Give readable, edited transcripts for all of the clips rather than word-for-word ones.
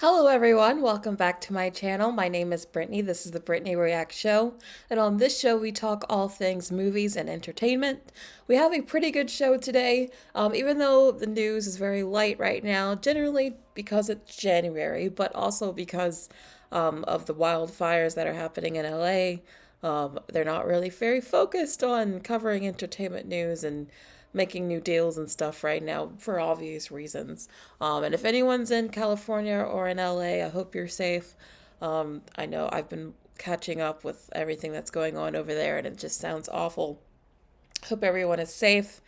Hello everyone, welcome back to my channel. My name is Brittany. This is the Brittany React Show. And on this show we talk all things movies and entertainment. We have a pretty good show today, even though the news is very light right now, generally because it's January, but also because of the wildfires that are happening in LA. They're not really very focused on covering entertainment news and making new deals and stuff right now for obvious reasons. And if anyone's in California or in LA, I hope you're safe. I know I've been catching up with everything that's going on over there, and it just sounds awful. Hope everyone is safe.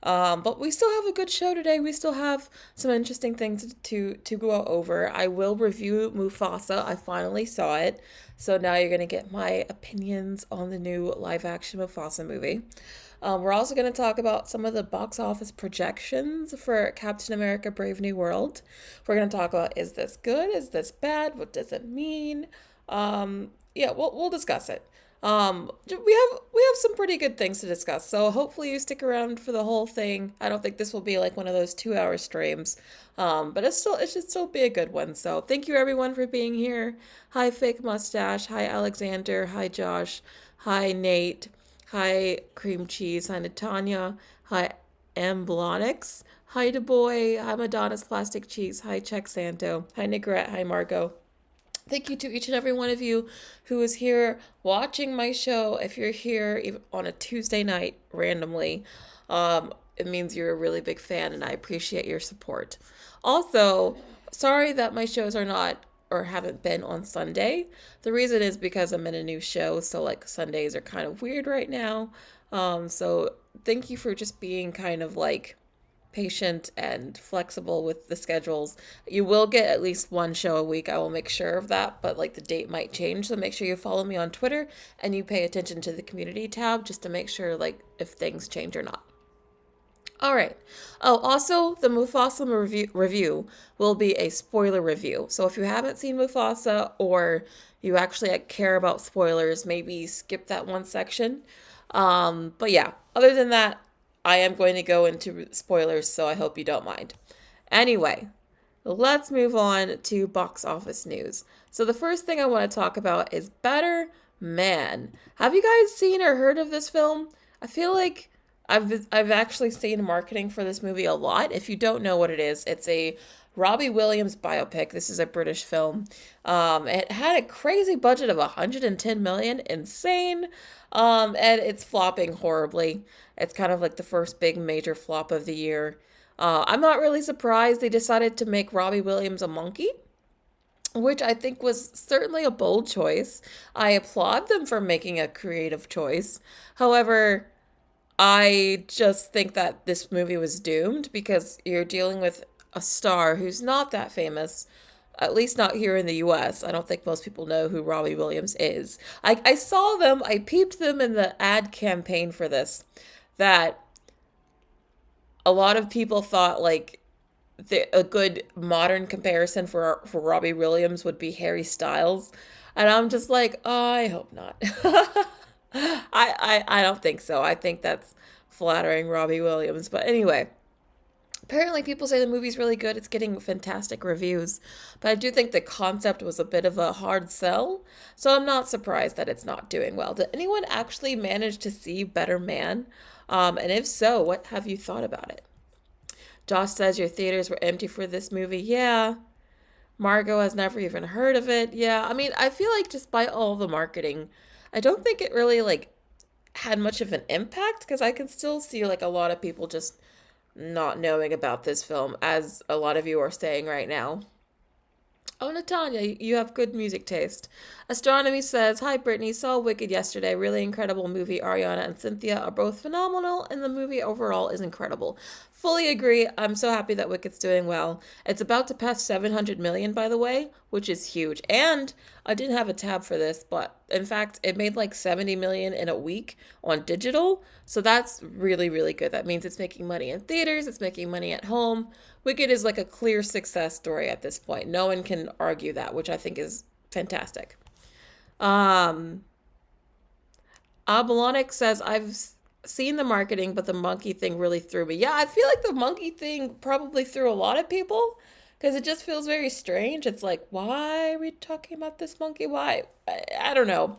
But we still have a good show today. We still have some interesting things to go over. I will review Mufasa. I finally saw it. So now you're going to get my opinions on the new live action Mufasa movie. We're also going to talk about some of the box office projections for Captain America Brave New World. We're going to talk about, is this good? Is this bad? What does it mean? Yeah, we'll discuss it. We have some pretty good things to discuss, so hopefully you stick around for the whole thing. I don't think this will be like one of those 2 hour streams, but it should still be a good one. So thank you everyone for being here. Hi Fake Mustache, hi Alexander, hi Josh, hi Nate, hi Cream Cheese, hi Natanya, hi Amblonix, hi DeBoy, hi Madonna's Plastic Cheese, hi Check Santo, hi Negrette, hi Margot. Thank you to each and every one of you who is here watching my show. If you're here even on a Tuesday night randomly, it means you're a really big fan and I appreciate your support. Also, sorry that my shows are not or haven't been on Sunday. The reason is because I'm in a new show, so like Sundays are kind of weird right now. So thank you for just being kind of like patient and flexible with the schedules. You will get at least one show a week. I will make sure of that, but like the date might change. So make sure you follow me on Twitter and you pay attention to the community tab just to make sure like if things change or not. All right. Oh, also, the Mufasa review will be a spoiler review. So if you haven't seen Mufasa or you actually care about spoilers, maybe skip that one section. But yeah, other than that, I am going to go into spoilers, so I hope you don't mind. Anyway, let's move on to box office news. So the first thing I want to talk about is Better Man. Have you guys seen or heard of this film? I feel like I've actually seen marketing for this movie a lot. If you don't know what it is, it's a Robbie Williams biopic. This is a British film. It had a crazy budget of 110 million, insane. And it's flopping horribly. It's kind of like the first big major flop of the year. I'm not really surprised they decided to make Robbie Williams a monkey, which I think was certainly a bold choice. I applaud them for making a creative choice. However, I just think that this movie was doomed because you're dealing with a star who's not that famous, at least not here in the US. I don't think most people know who Robbie Williams is. I saw them, I peeped them in the ad campaign for this, that a lot of people thought like a good modern comparison for Robbie Williams would be Harry Styles. And I'm just like, oh, I hope not. I don't think so. I think that's flattering Robbie Williams. But anyway, apparently people say the movie's really good. It's getting fantastic reviews. But I do think the concept was a bit of a hard sell. So I'm not surprised that it's not doing well. Did anyone actually manage to see Better Man? And if so, what have you thought about it? Josh says your theaters were empty for this movie. Yeah. Margot has never even heard of it. Yeah. I mean, I feel like just by all the marketing, I don't think it really like had much of an impact because I can still see like a lot of people just not knowing about this film, as a lot of you are saying right now. Oh, Natanya, you have good music taste. Astronomy says, hi, Brittany. Saw Wicked yesterday. Really incredible movie. Ariana and Cynthia are both phenomenal, and the movie overall is incredible. Fully agree. I'm so happy that Wicked's doing well. It's about to pass 700 million, by the way, which is huge. And I didn't have a tab for this, but in fact, it made like 70 million in a week on digital. So that's really, really good. That means it's making money in theaters, it's making money at home. Wicked is like a clear success story at this point. No one can argue that, which I think is fantastic. Um, Abalonic says, I've seen the marketing, but the monkey thing really threw me. Yeah, I feel like the monkey thing probably threw a lot of people because it just feels very strange. It's like, why are we talking about this monkey? Why? I don't know.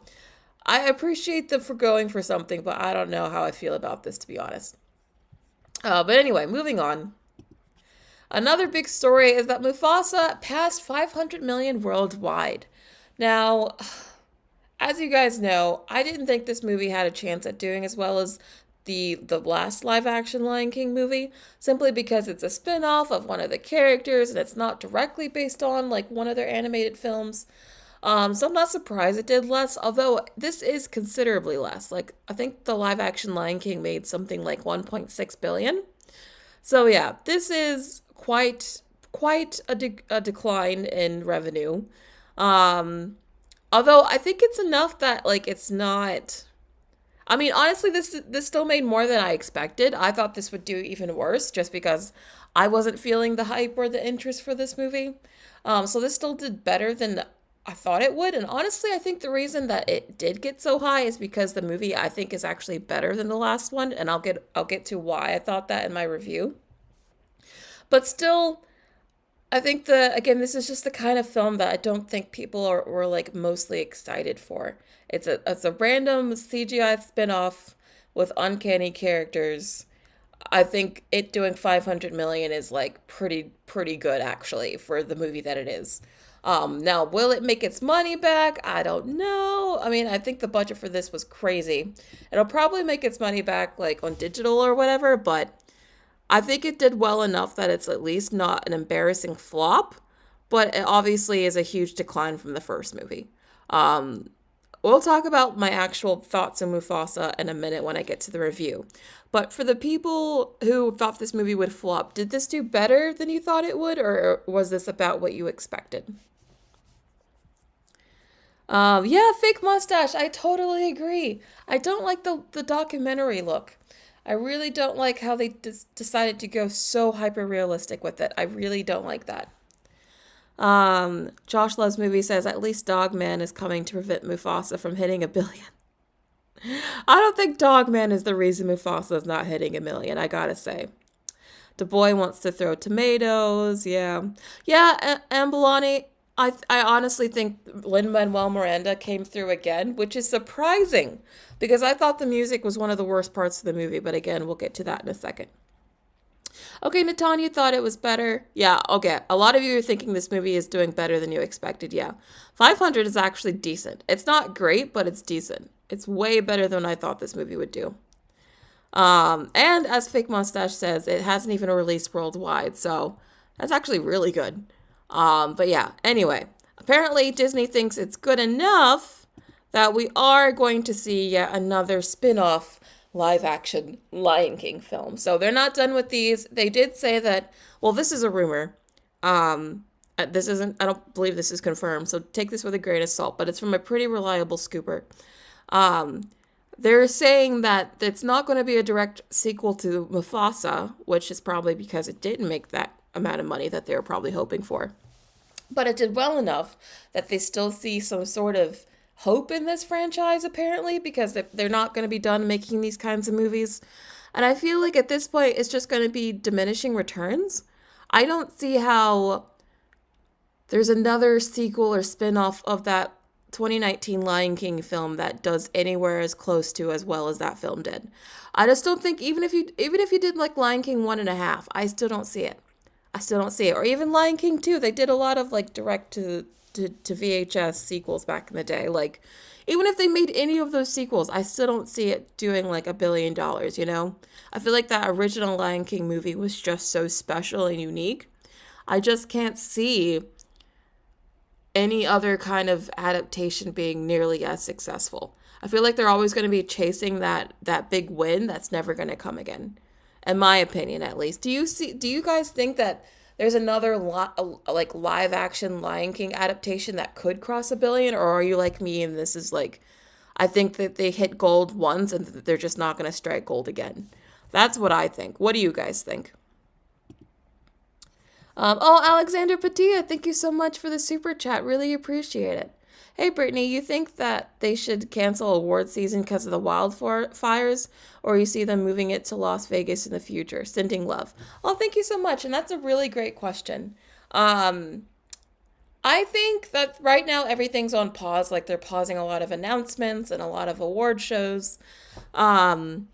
I appreciate them for going for something, but I don't know how I feel about this, to be honest. But anyway, moving on. Another big story is that Mufasa passed 500 million worldwide. Now, as you guys know, I didn't think this movie had a chance at doing as well as the last live action Lion King movie, simply because it's a spin-off of one of the characters and it's not directly based on like one of their animated films. So I'm not surprised it did less, although this is considerably less. Like I think the live action Lion King made something like 1.6 billion. So yeah, this is quite a decline in revenue. Um, Although I think it's enough that like it's not. I mean, honestly, this still made more than I expected. I thought this would do even worse, just because I wasn't feeling the hype or the interest for this movie. So this still did better than I thought it would. And honestly, I think the reason that it did get so high is because the movie I think is actually better than the last one, and I'll get to why I thought that in my review. But still, I think again, this is just the kind of film that I don't think people were like mostly excited for. It's a random CGI spin-off with uncanny characters. I think it doing 500 million is like pretty good actually for the movie that it is. Now, will it make its money back? I don't know. I mean, I think the budget for this was crazy. It'll probably make its money back like on digital or whatever, but I think it did well enough that it's at least not an embarrassing flop, but it obviously is a huge decline from the first movie. Um, we'll talk about my actual thoughts on Mufasa in a minute when I get to the review. But for the people who thought this movie would flop, did this do better than you thought it would, or was this about what you expected? Yeah, fake mustache. I totally agree. I don't like the documentary look. I really don't like how they decided to go so hyper realistic with it. I really don't like that. Josh Loves Movie says at least Dogman is coming to prevent Mufasa from hitting a billion. I don't think Dogman is the reason Mufasa is not hitting a million, I gotta say. The boy wants to throw tomatoes. Yeah. Yeah, Ambulani, I honestly think Lin-Manuel Miranda came through again, which is surprising because I thought the music was one of the worst parts of the movie, but again, we'll get to that in a second. Okay, Natan, you thought it was better? Yeah, okay. A lot of you are thinking this movie is doing better than you expected. Yeah. 500 is actually decent. It's not great, but it's decent. It's way better than I thought this movie would do. And as Fake Mustache says, it hasn't even released worldwide, so that's actually really good. But yeah, anyway, apparently Disney thinks it's good enough that we are going to see yet another spin-off live action Lion King film. So they're not done with these. They did say that, well, this is a rumor. This isn't, I don't believe this is confirmed, so take this with a grain of salt, but it's from a pretty reliable scooper. Um, they're saying that it's not going to be a direct sequel to Mufasa, which is probably because it didn't make that amount of money that they were probably hoping for. But it did well enough that they still see some sort of hope in this franchise, apparently, because they're not going to be done making these kinds of movies. And I feel like at this point, it's just going to be diminishing returns. I don't see how there's another sequel or spin-off of that 2019 Lion King film that does anywhere as close to as well as that film did. I just don't think even if you did like Lion King 1.5, I still don't see it. I still don't see it. Or even Lion King 2. They did a lot of like direct to VHS sequels back in the day. Like even if they made any of those sequels, I still don't see it doing like $1 billion, you know? I feel like that original Lion King movie was just so special and unique. I just can't see any other kind of adaptation being nearly as successful. I feel like they're always going to be chasing that big win that's never going to come again. In my opinion, at least. Do you guys think that there's another like live action Lion King adaptation that could cross $1 billion, or are you like me and this is like I think that they hit gold once and they're just not going to strike gold again? That's what I think. What do you guys think? Oh, Alexander Padilla, thank you so much for the super chat. Really appreciate it. Hey, Brittany, you think that they should cancel award season because of the wildfires, or you see them moving it to Las Vegas in the future? Sending love. Oh, thank you so much. And that's a really great question. Um, I think that right now everything's on pause. Like they're pausing a lot of announcements and a lot of award shows. Um,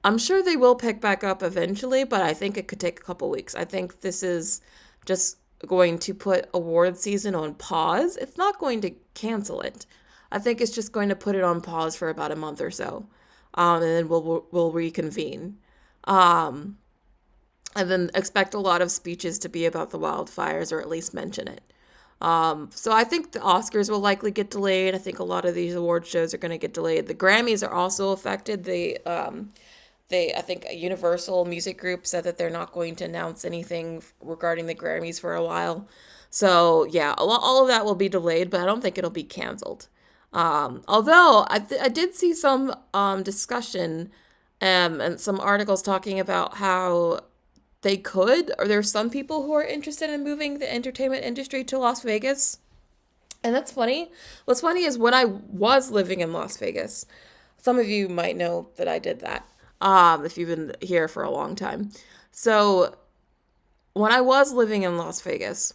I'm sure they will pick back up eventually, but I think it could take a couple weeks. I think this is just going to put award season on pause. It's not going to cancel it. I think it's just going to put it on pause for about a month or so, and then we'll reconvene. Um, and then expect a lot of speeches to be about the wildfires, or at least mention it. So I think the Oscars will likely get delayed. I think a lot of these award shows are going to get delayed. The Grammys are also affected. I think a Universal Music Group said that they're not going to announce anything regarding the Grammys for a while. So yeah, all of that will be delayed, but I don't think it'll be canceled. Although I did see some discussion and some articles talking about how they could, or there's some people who are interested in moving the entertainment industry to Las Vegas. And that's funny. What's funny is when I was living in Las Vegas, some of you might know that I did that, if you've been here for a long time. So when I was living in Las Vegas,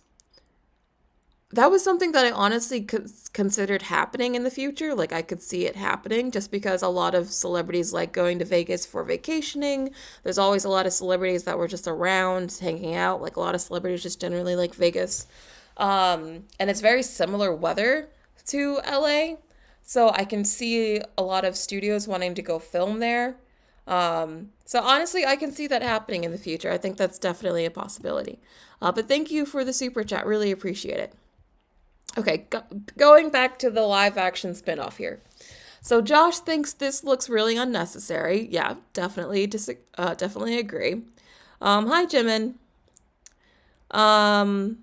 that was something that I honestly considered happening in the future. Like I could see it happening just because a lot of celebrities like going to Vegas for vacationing. There's always a lot of celebrities that were just around hanging out. Like a lot of celebrities just generally like Vegas. And it's very similar weather to LA. So I can see a lot of studios wanting to go film there. So honestly, I can see that happening in the future. I think that's definitely a possibility. But thank you for the super chat. Really appreciate it. Okay, going back to the live action spinoff here. So Josh thinks this looks really unnecessary. Yeah, definitely agree. Hi, Jimin. Um,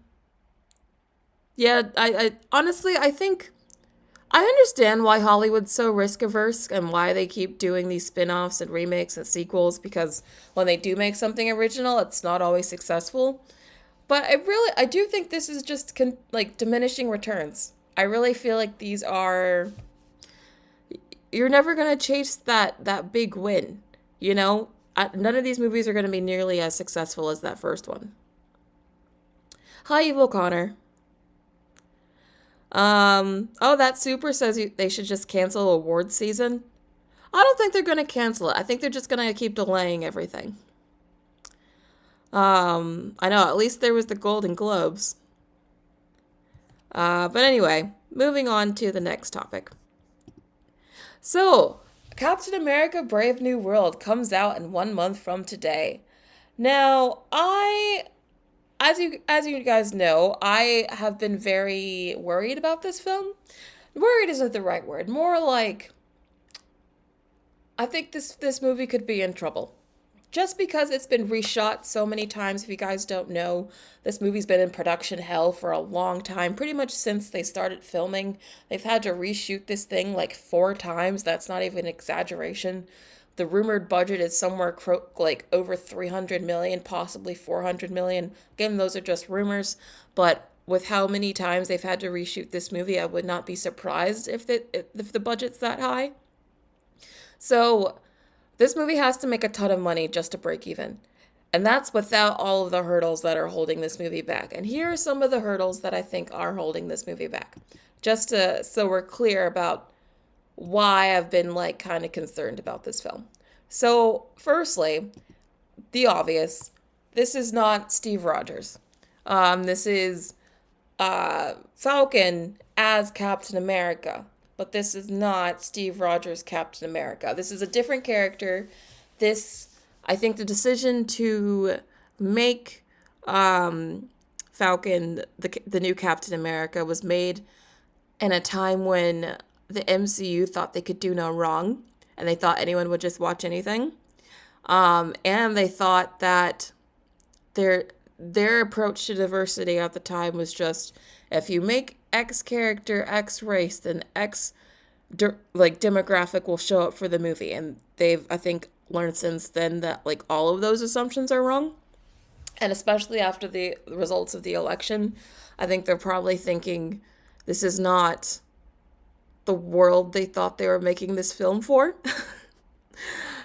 yeah, I honestly I think I understand why Hollywood's so risk averse and why they keep doing these spin-offs and remakes and sequels because when they do make something original, it's not always successful. But I do think this is just like diminishing returns. I really feel like these are, you're never gonna chase that big win, you know. None of these movies are gonna be nearly as successful as that first one. Hi, Evil Connor. Oh, that super says they should just cancel awards season. I don't think they're gonna cancel it. I think they're just gonna keep delaying everything. I know, at least there was the Golden Globes. But anyway, moving on to the next topic. So, Captain America Brave New World comes out in 1 month from today. Now, as you guys know, I have been very worried about this film. Worried isn't the right word. More like I think this movie could be in trouble. Just because it's been reshot so many times, if you guys don't know, this movie's been in production hell for a long time, pretty much since they started filming. They've had to reshoot this thing like 4 times. That's not even an exaggeration. The rumored budget is somewhere like over 300 million, possibly 400 million. Again, those are just rumors, but with how many times they've had to reshoot this movie, I would not be surprised if the budget's that high. So this movie has to make a ton of money just to break even. And that's without all of the hurdles that are holding this movie back. And here are some of the hurdles that I think are holding this movie back. So we're clear about why I've been like kind of concerned about this film. So, firstly, the obvious. This is not Steve Rogers. This is Falcon as Captain America. But this is not Steve Rogers Captain America. This is a different character. I think the decision to make Falcon the new Captain America was made in a time when the MCU thought they could do no wrong, and they thought anyone would just watch anything. And they thought that their approach to diversity at the time was just, if you make X character X race, then X demographic will show up for the movie. And they've, I think, learned since then that like all of those assumptions are wrong. And especially after the results of the election, I think they're probably thinking this is not the world they thought they were making this film for.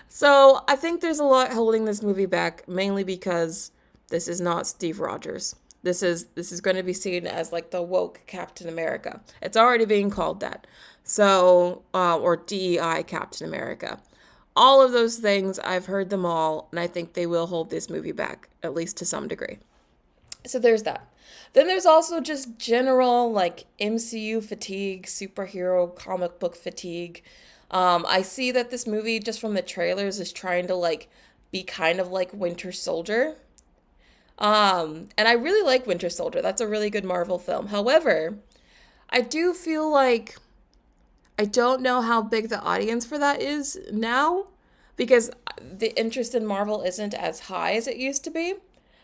So I think there's a lot holding this movie back, mainly because this is not Steve Rogers. this is going to be seen as like the woke Captain America. It's already being called that. So, or DEI Captain America. All of those things, I've heard them all, and I think they will hold this movie back, at least to some degree. So there's that. Then there's also just general like MCU fatigue, superhero comic book fatigue. I see that this movie, just from the trailers, is trying to like be kind of like Winter Soldier. And I really like Winter Soldier. That's a really good Marvel film. However, I do feel like I don't know how big the audience for that is now because the interest in Marvel isn't as high as it used to be.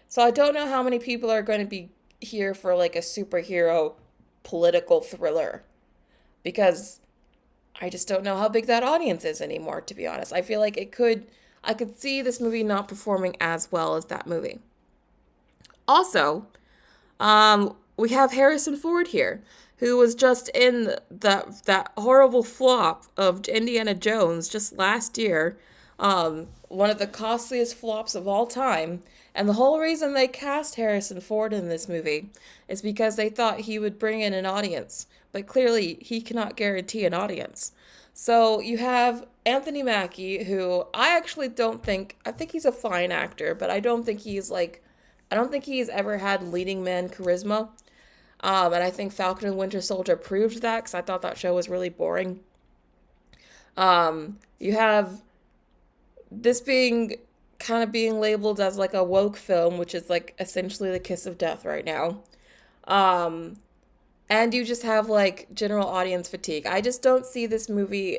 So I don't know how many people are going to be here for like a superhero political thriller because I just don't know how big that audience is anymore, to be honest. I feel like I could see this movie not performing as well as that movie. Also, we have Harrison Ford here, who was just in that horrible flop of Indiana Jones just last year, one of the costliest flops of all time. And the whole reason they cast Harrison Ford in this movie is because they thought he would bring in an audience, but clearly he cannot guarantee an audience. So you have Anthony Mackie, who I actually don't think, I think he's a fine actor, but I don't think he's ever had leading man charisma. And I think Falcon and Winter Soldier proved that because I thought that show was really boring. You have this being kind of being labeled as like a woke film, which is like essentially the kiss of death right now. And you just have like general audience fatigue. I just don't see this movie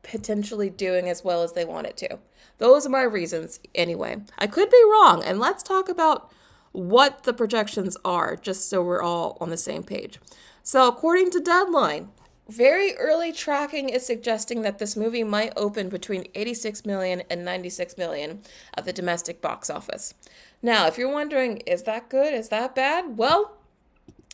potentially doing as well as they want it to. Those are my reasons anyway. I could be wrong, and let's talk about what the projections are, just so we're all on the same page. So according to Deadline, very early tracking is suggesting that this movie might open between 86 million and 96 million at the domestic box office. Now, if you're wondering, is that good? Is that bad? Well,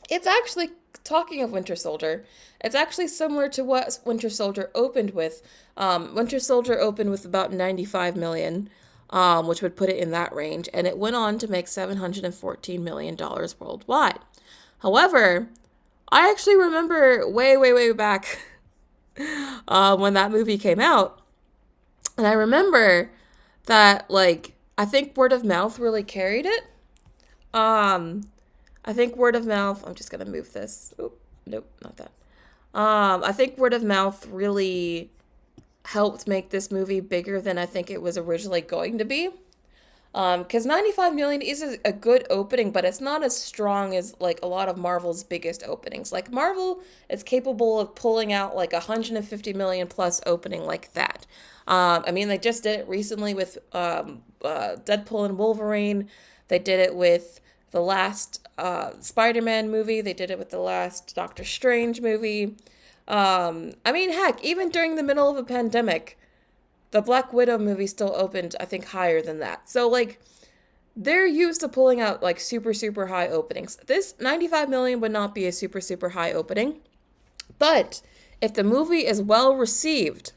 it's actually, talking of Winter Soldier, it's actually similar to what Winter Soldier opened with. Winter Soldier opened with about 95 million, which would put it in that range, and it went on to make $714 million worldwide. However, I actually remember way, way, way back when that movie came out, and I remember that, like, I think word of mouth really carried it. I think word of mouth, I'm just going to move this. Oh, nope, not that. I think word of mouth really helped make this movie bigger than I think it was originally going to be. Because 95 million is a good opening, but it's not as strong as like a lot of Marvel's biggest openings. Like Marvel is capable of pulling out like 150 million plus opening like that. I mean, they just did it recently with Deadpool and Wolverine. They did it with the last Spider-Man movie. They did it with the last Doctor Strange movie. I mean, heck, even during the middle of a pandemic, the Black Widow movie still opened, I think, higher than that. So, like, they're used to pulling out, like, super, super high openings. This 95 million would not be a super, super high opening. But if the movie is well received,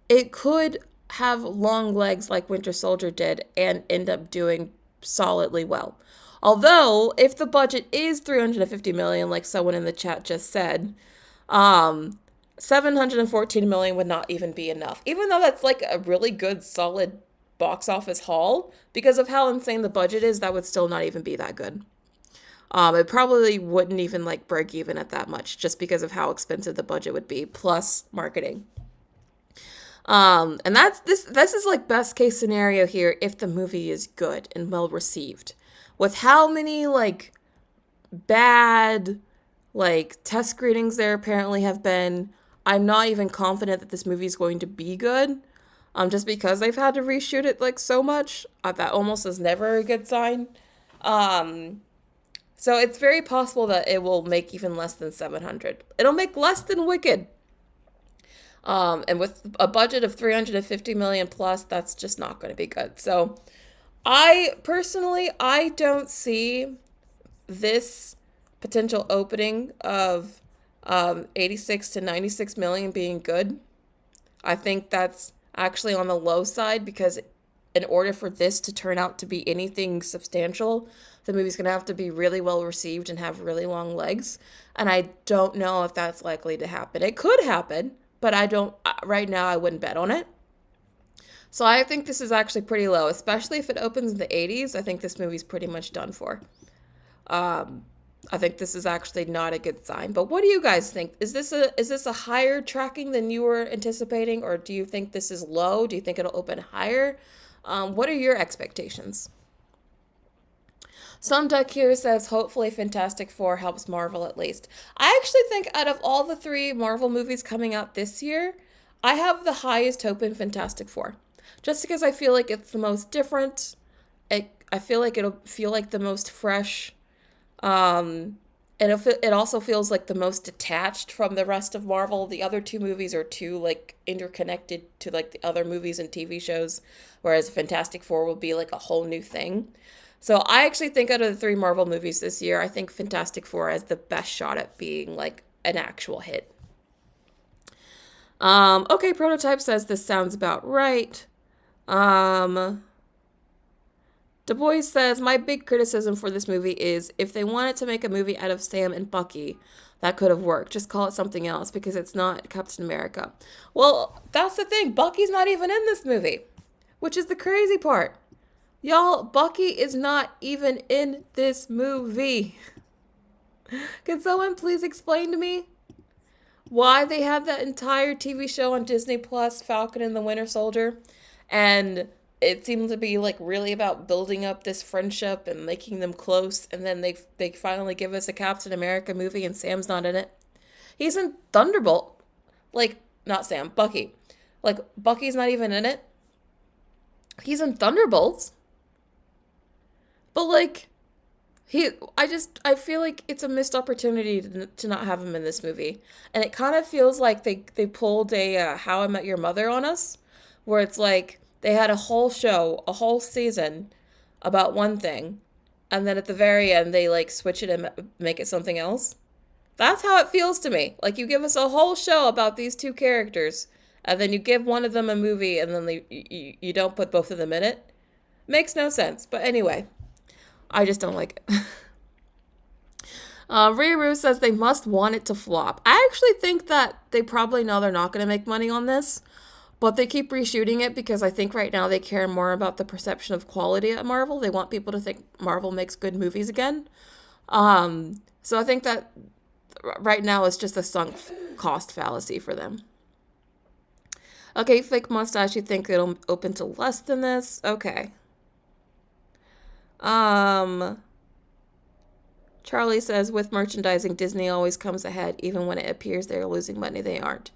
it could have long legs like Winter Soldier did and end up doing solidly well. Although, if the budget is 350 million, like someone in the chat just said, 714 million would not even be enough. Even though that's like a really good, solid box office haul, because of how insane the budget is, that would still not even be that good. It probably wouldn't even like break even at that much, just because of how expensive the budget would be, plus marketing. And this is like best case scenario here if the movie is good and well received. With how many like bad like test screenings there apparently have been, I'm not even confident that this movie is going to be good. Just because they've had to reshoot it like so much, that almost is never a good sign. So it's very possible that it will make even less than 700. It'll make less than Wicked. And with a budget of 350 million plus, that's just not going to be good. So I don't see this potential opening of 86 to 96 million being good. I think that's actually on the low side because in order for this to turn out to be anything substantial, the movie's going to have to be really well received and have really long legs. And I don't know if that's likely to happen. It could happen, but I don't, right now, I wouldn't bet on it. So I think this is actually pretty low, especially if it opens in the 80s. I think this movie's pretty much done for. I think this is actually not a good sign. But what do you guys think? Is this a higher tracking than you were anticipating, or do you think this is low? Do you think it'll open higher? What are your expectations? Some Duck here says hopefully Fantastic Four helps Marvel at least. I actually think out of all the three Marvel movies coming out this year, I have the highest hope in Fantastic Four. Just because I feel like it's the most different. I feel like it'll feel like the most fresh. And it also feels like the most detached from the rest of Marvel. The other two movies are too like interconnected to like the other movies and TV shows, whereas Fantastic Four will be like a whole new thing. So I actually think out of the three Marvel movies this year, I think Fantastic Four has the best shot at being like an actual hit. Okay, Prototype says this sounds about right. Du Bois says, my big criticism for this movie is if they wanted to make a movie out of Sam and Bucky, that could have worked. Just call it something else because it's not Captain America. Well, that's the thing. Bucky's not even in this movie, which is the crazy part. Y'all, Bucky is not even in this movie. Can someone please explain to me why they had that entire TV show on Disney Plus, Falcon and the Winter Soldier, and it seemed to be like really about building up this friendship and making them close, and then they finally give us a Captain America movie and Sam's not in it. He's in Thunderbolt. Like, not Sam, Bucky. Like, Bucky's not even in it. He's in Thunderbolts. But like, I feel like it's a missed opportunity to not have him in this movie. And it kind of feels like they pulled a How I Met Your Mother on us, where it's like, they had a whole show, a whole season about one thing, and then at the very end, they like switch it and make it something else. That's how it feels to me. Like you give us a whole show about these two characters, and then you give one of them a movie, and then you don't put both of them in it. Makes no sense. But anyway, I just don't like it. Riru says they must want it to flop. I actually think that they probably know they're not going to make money on this. But they keep reshooting it because I think right now they care more about the perception of quality at Marvel. They want people to think Marvel makes good movies again. So I think that right now it's just a sunk cost fallacy for them. Okay, Fake Mustache, you think it'll open to less than this? Okay. Charlie says, with merchandising, Disney always comes ahead. Even when it appears they're losing money, they aren't.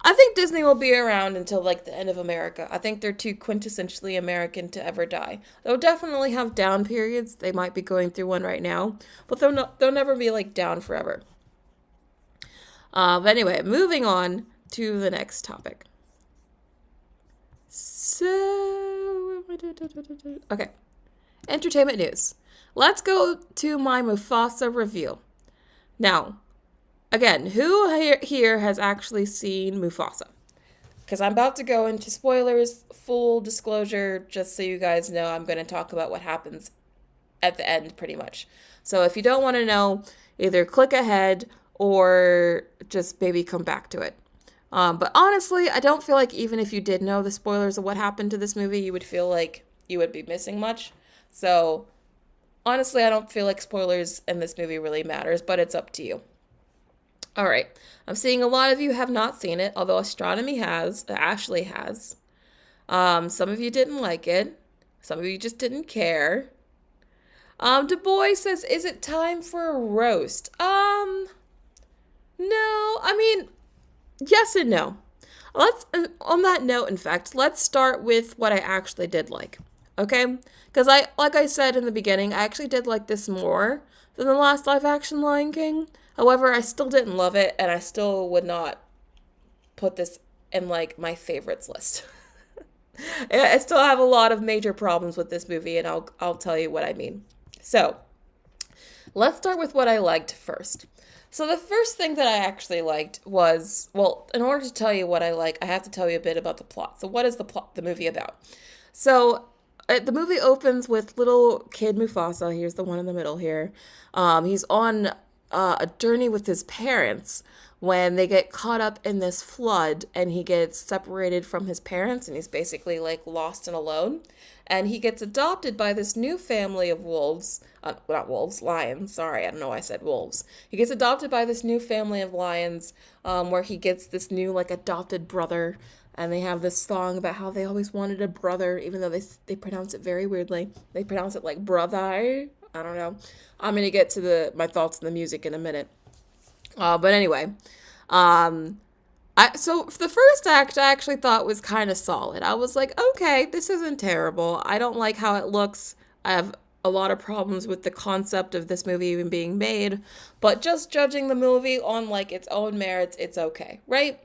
I think Disney will be around until like the end of America. I think they're too quintessentially American to ever die. They'll definitely have down periods. They might be going through one right now, but they'll never be like down forever. But anyway, moving on to the next topic. So, okay, entertainment news. Let's go to my Mufasa review. Now, again, who here has actually seen Mufasa? Because I'm about to go into spoilers, full disclosure, just so you guys know I'm going to talk about what happens at the end pretty much. So if you don't want to know, either click ahead or just maybe come back to it. But honestly, I don't feel like even if you did know the spoilers of what happened to this movie, you would feel like you would be missing much. So honestly, I don't feel like spoilers in this movie really matters, but it's up to you. All right, I'm seeing a lot of you have not seen it, although Astronomy has, Ashley has. Some of you didn't like it. Some of you just didn't care. Du Bois says, is it time for a roast? No, I mean, yes and no. On that note, in fact, let's start with what I actually did like, okay? Because like I said in the beginning, I actually did like this more than the last live action Lion King. However, I still didn't love it, and I still would not put this in, like, my favorites list. I still have a lot of major problems with this movie, and I'll tell you what I mean. So, let's start with what I liked first. So the first thing that I actually liked was, well, in order to tell you what I like, I have to tell you a bit about the plot. So what is the movie about? So The movie opens with little kid Mufasa. Here's the one in the middle here. He's on a journey with his parents when they get caught up in this flood, and he gets separated from his parents, and he's basically like lost and alone. And he gets adopted by this new family of wolves. Not wolves, lions. Sorry, I don't know why I said wolves. He gets adopted by this new family of lions, where he gets this new like adopted brother, and they have this song about how they always wanted a brother, even though they pronounce it very weirdly. They pronounce it like brother. I don't know. I'm gonna get to my thoughts on the music in a minute. But anyway, so the first act I actually thought was kind of solid. I was like, okay, this isn't terrible. I don't like how it looks. I have a lot of problems with the concept of this movie even being made, but just judging the movie on like its own merits, it's okay, right?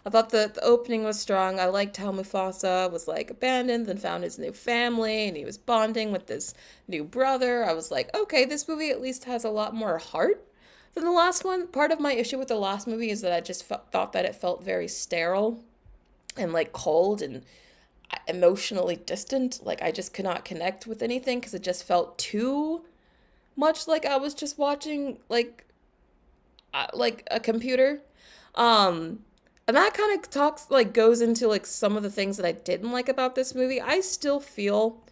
I thought the opening was strong. I liked how Mufasa was like abandoned and found his new family, and he was bonding with this new brother. I was like, okay, this movie at least has a lot more heart than the last one. Part of my issue with the last movie is that I just thought that it felt very sterile and like cold and emotionally distant. Like I just could not connect with anything because it just felt too much like I was just watching like a computer. And that kind of goes into like some of the things that I didn't like about this movie. I still feel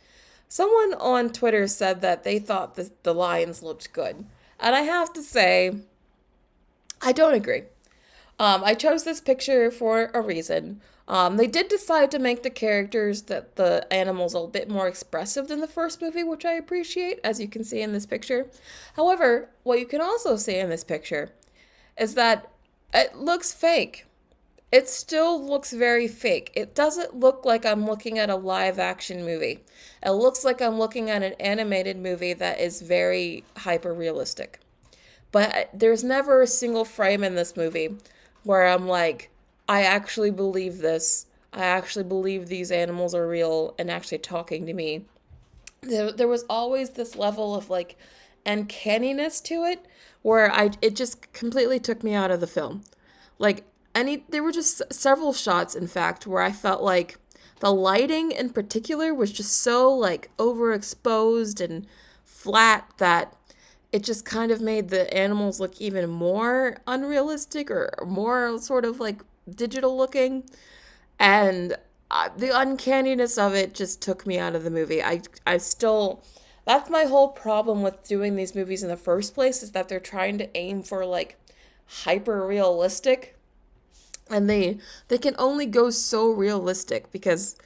someone on Twitter said that they thought the lions looked good. And I have to say, I don't agree. I chose this picture for a reason. They did decide to make the characters, that the animals, a bit more expressive than the first movie, which I appreciate, as you can see in this picture. However, what you can also see in this picture is that it looks fake. It still looks very fake. It doesn't look like I'm looking at a live action movie. It looks like I'm looking at an animated movie that is very hyper realistic. But there's never a single frame in this movie where I'm like, I actually believe this. I actually believe these animals are real and actually talking to me. There was always this level of like uncanniness to it where it just completely took me out of the film. Like there were just several shots, in fact, where I felt like the lighting in particular was just so like overexposed and flat that it just kind of made the animals look even more unrealistic or more sort of like digital looking. And the uncanniness of it just took me out of the movie. I still, that's my whole problem with doing these movies in the first place, is that they're trying to aim for like hyper realistic, and they can only go so realistic because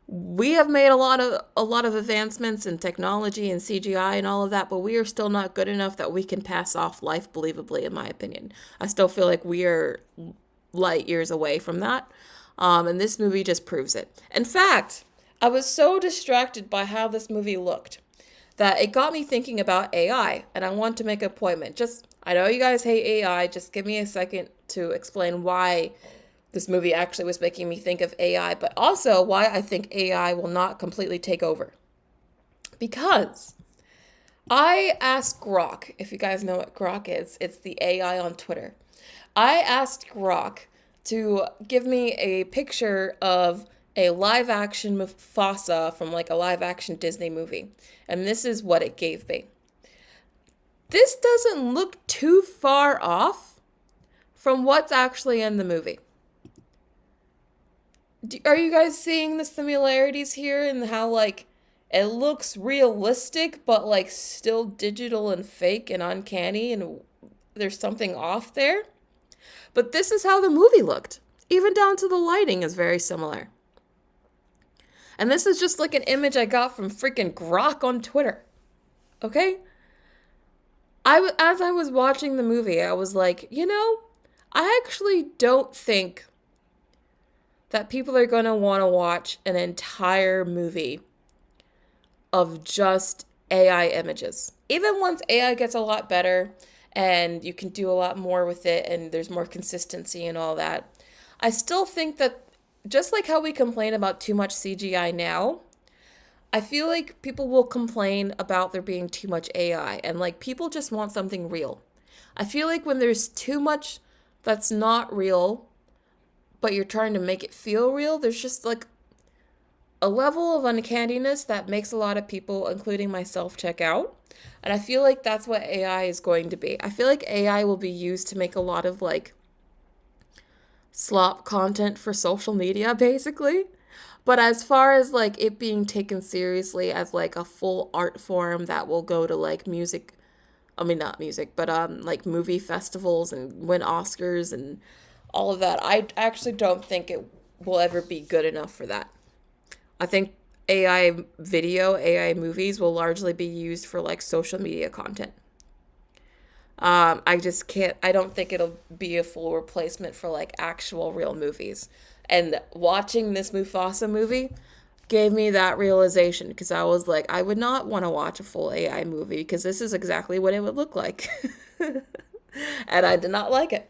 we have made a lot of advancements in technology and CGI and all of that, but we are still not good enough that we can pass off life believably, in my opinion. I still feel like we are light years away from that. And this movie just proves it. In fact, I was so distracted by how this movie looked that it got me thinking about AI, and I want to make an appointment. I know you guys hate AI, just give me a second to explain why this movie actually was making me think of AI, but also why I think AI will not completely take over. Because I asked Grok, if you guys know what Grok is, it's the AI on Twitter. I asked Grok to give me a picture of a live action Mufasa from like a live action Disney movie. And this is what it gave me. This doesn't look too far off from what's actually in the movie. Are you guys seeing the similarities here and how like it looks realistic but like still digital and fake and uncanny, and there's something off there? But this is how the movie looked. Even down to the lighting is very similar. And this is just like an image I got from freaking Grok on Twitter. Okay? As I was watching the movie, I was like, I actually don't think that people are going to want to watch an entire movie of just AI images. Even once AI gets a lot better and you can do a lot more with it and there's more consistency and all that, I still think that just like how we complain about too much CGI now, I feel like people will complain about there being too much AI, and like people just want something real. I feel like when there's too much that's not real, but you're trying to make it feel real, there's just like a level of uncanniness that makes a lot of people, including myself, check out. And I feel like that's what AI is going to be. I feel like AI will be used to make a lot of like slop content for social media, basically. But as far as like it being taken seriously as like a full art form that will go to like music, I mean not music, but like movie festivals and win Oscars and all of that, I actually don't think it will ever be good enough for that. I think AI video, AI movies will largely be used for like social media content. I just can't, I don't think it'll be a full replacement for like actual real movies. And watching this Mufasa movie gave me that realization because I was like, I would not want to watch a full AI movie because this is exactly what it would look like. And I did not like it.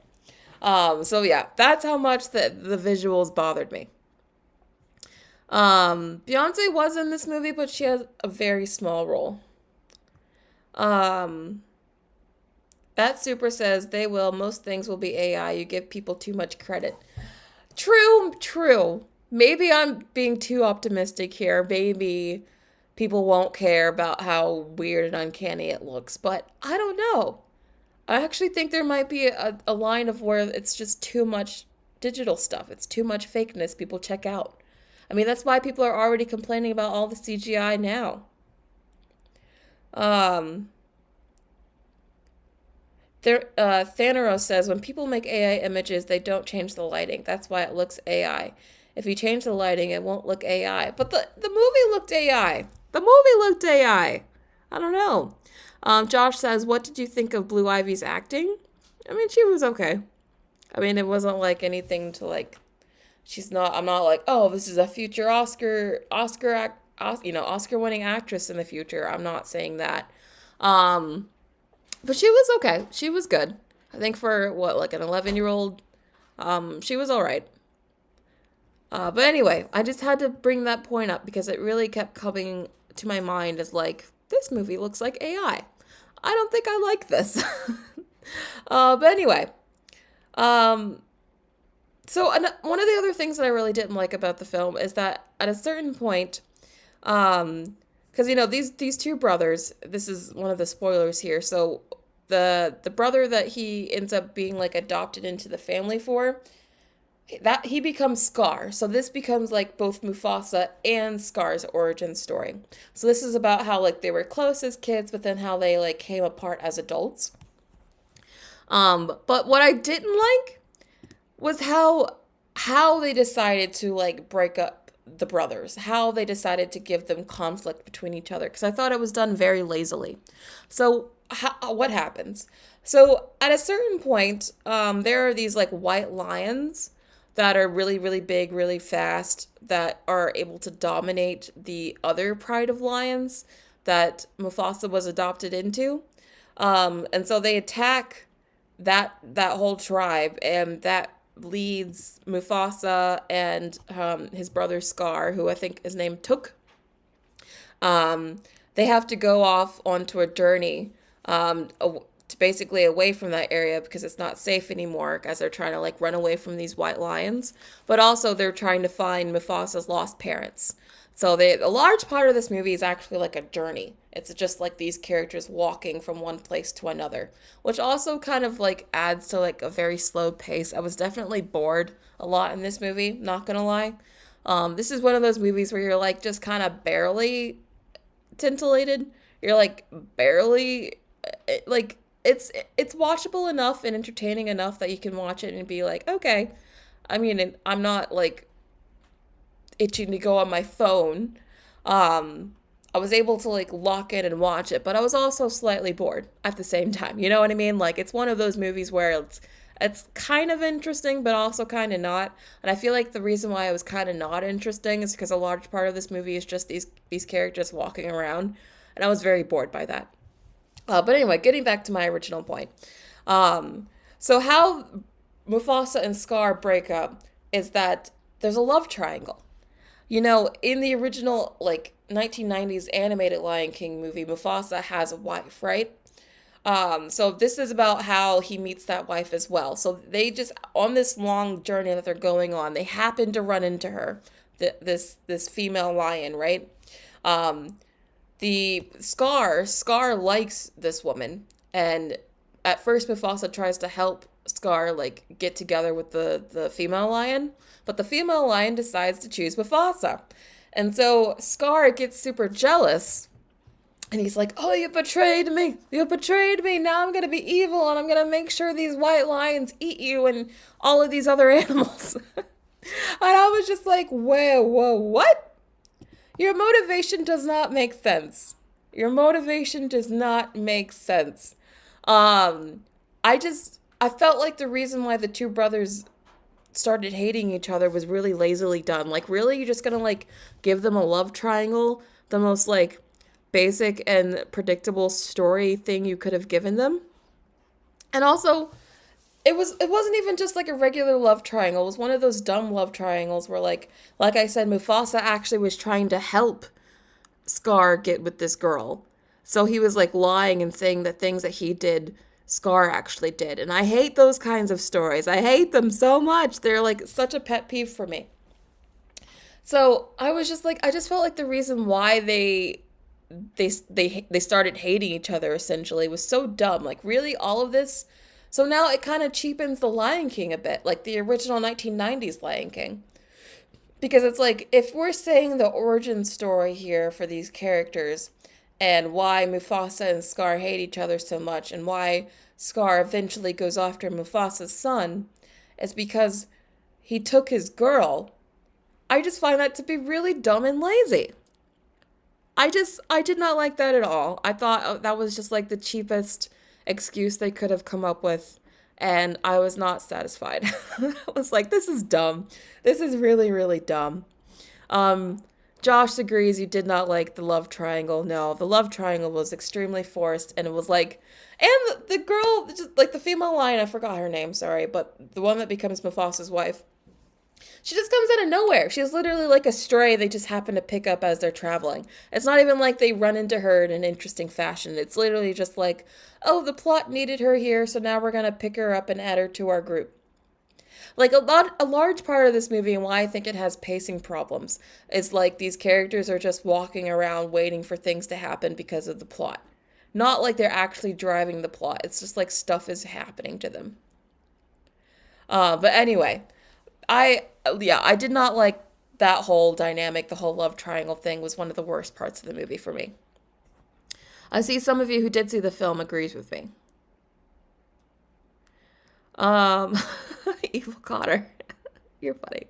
So yeah, that's how much the visuals bothered me. Beyonce was in this movie, but she has a very small role. Um, that super says they will. Most things will be AI. You give people too much credit. True, true. Maybe I'm being too optimistic here. Maybe people won't care about how weird and uncanny it looks, but I don't know. I actually think there might be a line of where it's just too much digital stuff. It's too much fakeness people check out. I mean, that's why people are already complaining about all the CGI now. Um, Thaneros says when people make AI images, they don't change the lighting. That's why it looks AI. If you change the lighting, it won't look AI. But the movie looked AI. The movie looked AI. I don't know. Josh says, what did you think of Blue Ivy's acting? I mean, she was okay. I mean, it wasn't like anything to like. I'm not like, oh, this is a future Oscar winning actress in the future. I'm not saying that. Um, but she was okay. She was good. I think for what, like an 11-year-old, she was all right. But anyway, I just had to bring that point up because it really kept coming to my mind as like, this movie looks like AI. I don't think I like this. But anyway, um, one of the other things that I really didn't like about the film is that at a certain point, because these two brothers, this is one of the spoilers here. So the brother that he ends up being like adopted into the family for, that he becomes Scar. So this becomes like both Mufasa and Scar's origin story. So this is about how like they were close as kids, but then how they like came apart as adults. But what I didn't like was how they decided to like break up the brothers, how they decided to give them conflict between each other, because I thought it was done very lazily. So what happens? So at a certain point, there are these like white lions that are really, really big, really fast, that are able to dominate the other pride of lions that Mufasa was adopted into. And so they attack that whole tribe, and that leads Mufasa and his brother Scar, who I think is named Took. They have to go off onto a journey to basically away from that area because it's not safe anymore, as they're trying to like run away from these white lions. But also they're trying to find Mufasa's lost parents. So a large part of this movie is actually like a journey. It's just like these characters walking from one place to another, which also kind of like adds to like a very slow pace. I was definitely bored a lot in this movie, not gonna lie. This is one of those movies where you're like just kind of barely tintillated. You're like barely like it's watchable enough and entertaining enough that you can watch it and be like, okay. I mean, I'm not like itching to go on my phone. I was able to like lock in and watch it, but I was also slightly bored at the same time. You know what I mean? Like it's one of those movies where it's kind of interesting, but also kind of not. And I feel like the reason why it was kind of not interesting is because a large part of this movie is just these characters walking around, and I was very bored by that. But anyway, getting back to my original point. So how Mufasa and Scar break up is that there's a love triangle. In the original, like, 1990s animated Lion King movie, Mufasa has a wife, right? So this is about how he meets that wife as well. So they just, on this long journey that they're going on, they happen to run into her. this female lion, right? Um, the Scar likes this woman, and at first Mufasa tries to help Scar like get together with the female lion, but the female lion decides to choose Mufasa. And so Scar gets super jealous, and he's like, "Oh, you betrayed me. You betrayed me. Now I'm going to be evil, and I'm going to make sure these white lions eat you and all of these other animals." And I was just like, whoa, what? Your motivation does not make sense. Your motivation does not make sense. Um, I felt like the reason why the two brothers started hating each other was really lazily done. Like, really, you're just gonna like give them a love triangle, the most like basic and predictable story thing you could have given them. And also, it wasn't even just like a regular love triangle. It was one of those dumb love triangles where like I said, Mufasa actually was trying to help Scar get with this girl. So he was like lying and saying that things that he did, Scar actually did. And I hate those kinds of stories. I hate them so much. They're like such a pet peeve for me. So I was just like, I just felt like the reason why they started hating each other essentially was so dumb. Like, really, all of this. So now it kind of cheapens the Lion King a bit, like the original 1990s Lion King. Because it's like, if we're saying the origin story here for these characters and why Mufasa and Scar hate each other so much and why Scar eventually goes after Mufasa's son, is because he took his girl. I just find that to be really dumb and lazy. I did not like that at all. I thought that was just like the cheapest excuse they could have come up with, and I was not satisfied. I was like, this is dumb. This is really, really dumb. Um, Josh agrees you did not like the love triangle. No, the love triangle was extremely forced, and it was like, and the girl, just like the female lion, I forgot her name, sorry, but the one that becomes Mufasa's wife, she just comes out of nowhere. She's literally like a stray they just happen to pick up as they're traveling. It's not even like they run into her in an interesting fashion. It's literally just like, oh, the plot needed her here, so now we're going to pick her up and add her to our group. Like a large part of this movie and why I think it has pacing problems is like these characters are just walking around waiting for things to happen because of the plot. Not like they're actually driving the plot. It's just like stuff is happening to them. But anyway, I did not like that whole dynamic. The whole love triangle thing was one of the worst parts of the movie for me. I see some of you who did see the film agrees with me. Um, Evil Cotter. You're funny.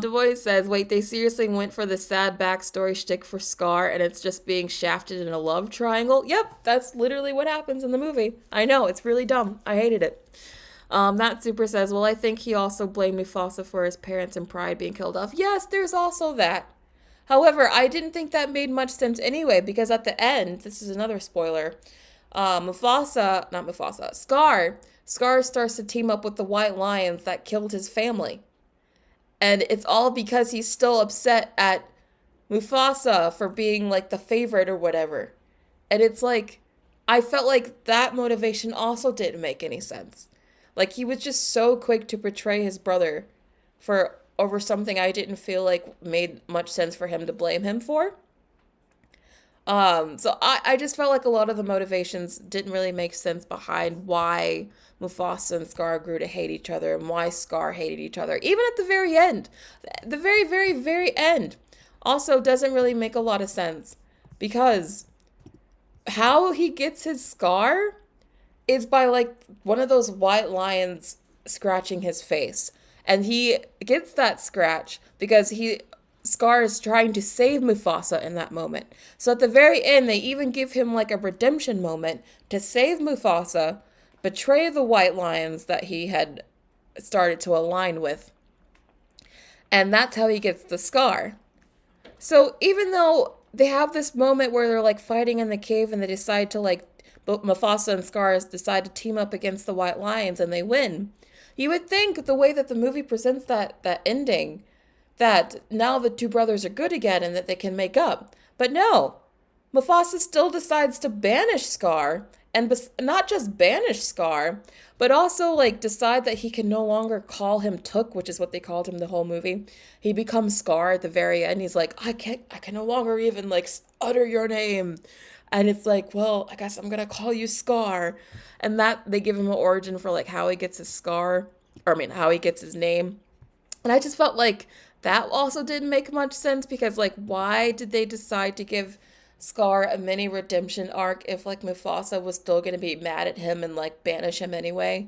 Du Bois says, wait, they seriously went for the sad backstory shtick for Scar and it's just being shafted in a love triangle? Yep, that's literally what happens in the movie. I know, it's really dumb. I hated it. That Super says, well, I think he also blamed Mufasa for his parents and pride being killed off. Yes, there's also that. However, I didn't think that made much sense anyway, because at the end, this is another spoiler, Scar starts to team up with the white lions that killed his family. And it's all because he's still upset at Mufasa for being like the favorite or whatever. And it's like, I felt like that motivation also didn't make any sense. Like, he was just so quick to betray his brother for over something I didn't feel like made much sense for him to blame him for. So I just felt like a lot of the motivations didn't really make sense behind why Mufasa and Scar grew to hate each other and why Scar hated each other. Even at the very end. The very, very, very end also doesn't really make a lot of sense. Because how he gets his scar is by like one of those white lions scratching his face. And he gets that scratch because Scar is trying to save Mufasa in that moment. So at the very end, they even give him like a redemption moment to save Mufasa, betray the white lions that he had started to align with. And that's how he gets the scar. So even though they have this moment where they're like fighting in the cave and they decide to like, Mufasa and Scar decide to team up against the white lions and they win. You would think the way that the movie presents that ending, that now the two brothers are good again and that they can make up. But no, Mufasa still decides to banish Scar and not just banish Scar, but also like decide that he can no longer call him Took, which is what they called him the whole movie. He becomes Scar at the very end. He's like, I can no longer even like utter your name. And it's like, well, I guess I'm gonna call you Scar. And that they give him an origin for like how he gets his scar, or I mean how he gets his name. And I just felt like that also didn't make much sense because, like, why did they decide to give Scar a mini redemption arc if, like, Mufasa was still going to be mad at him and, like, banish him anyway?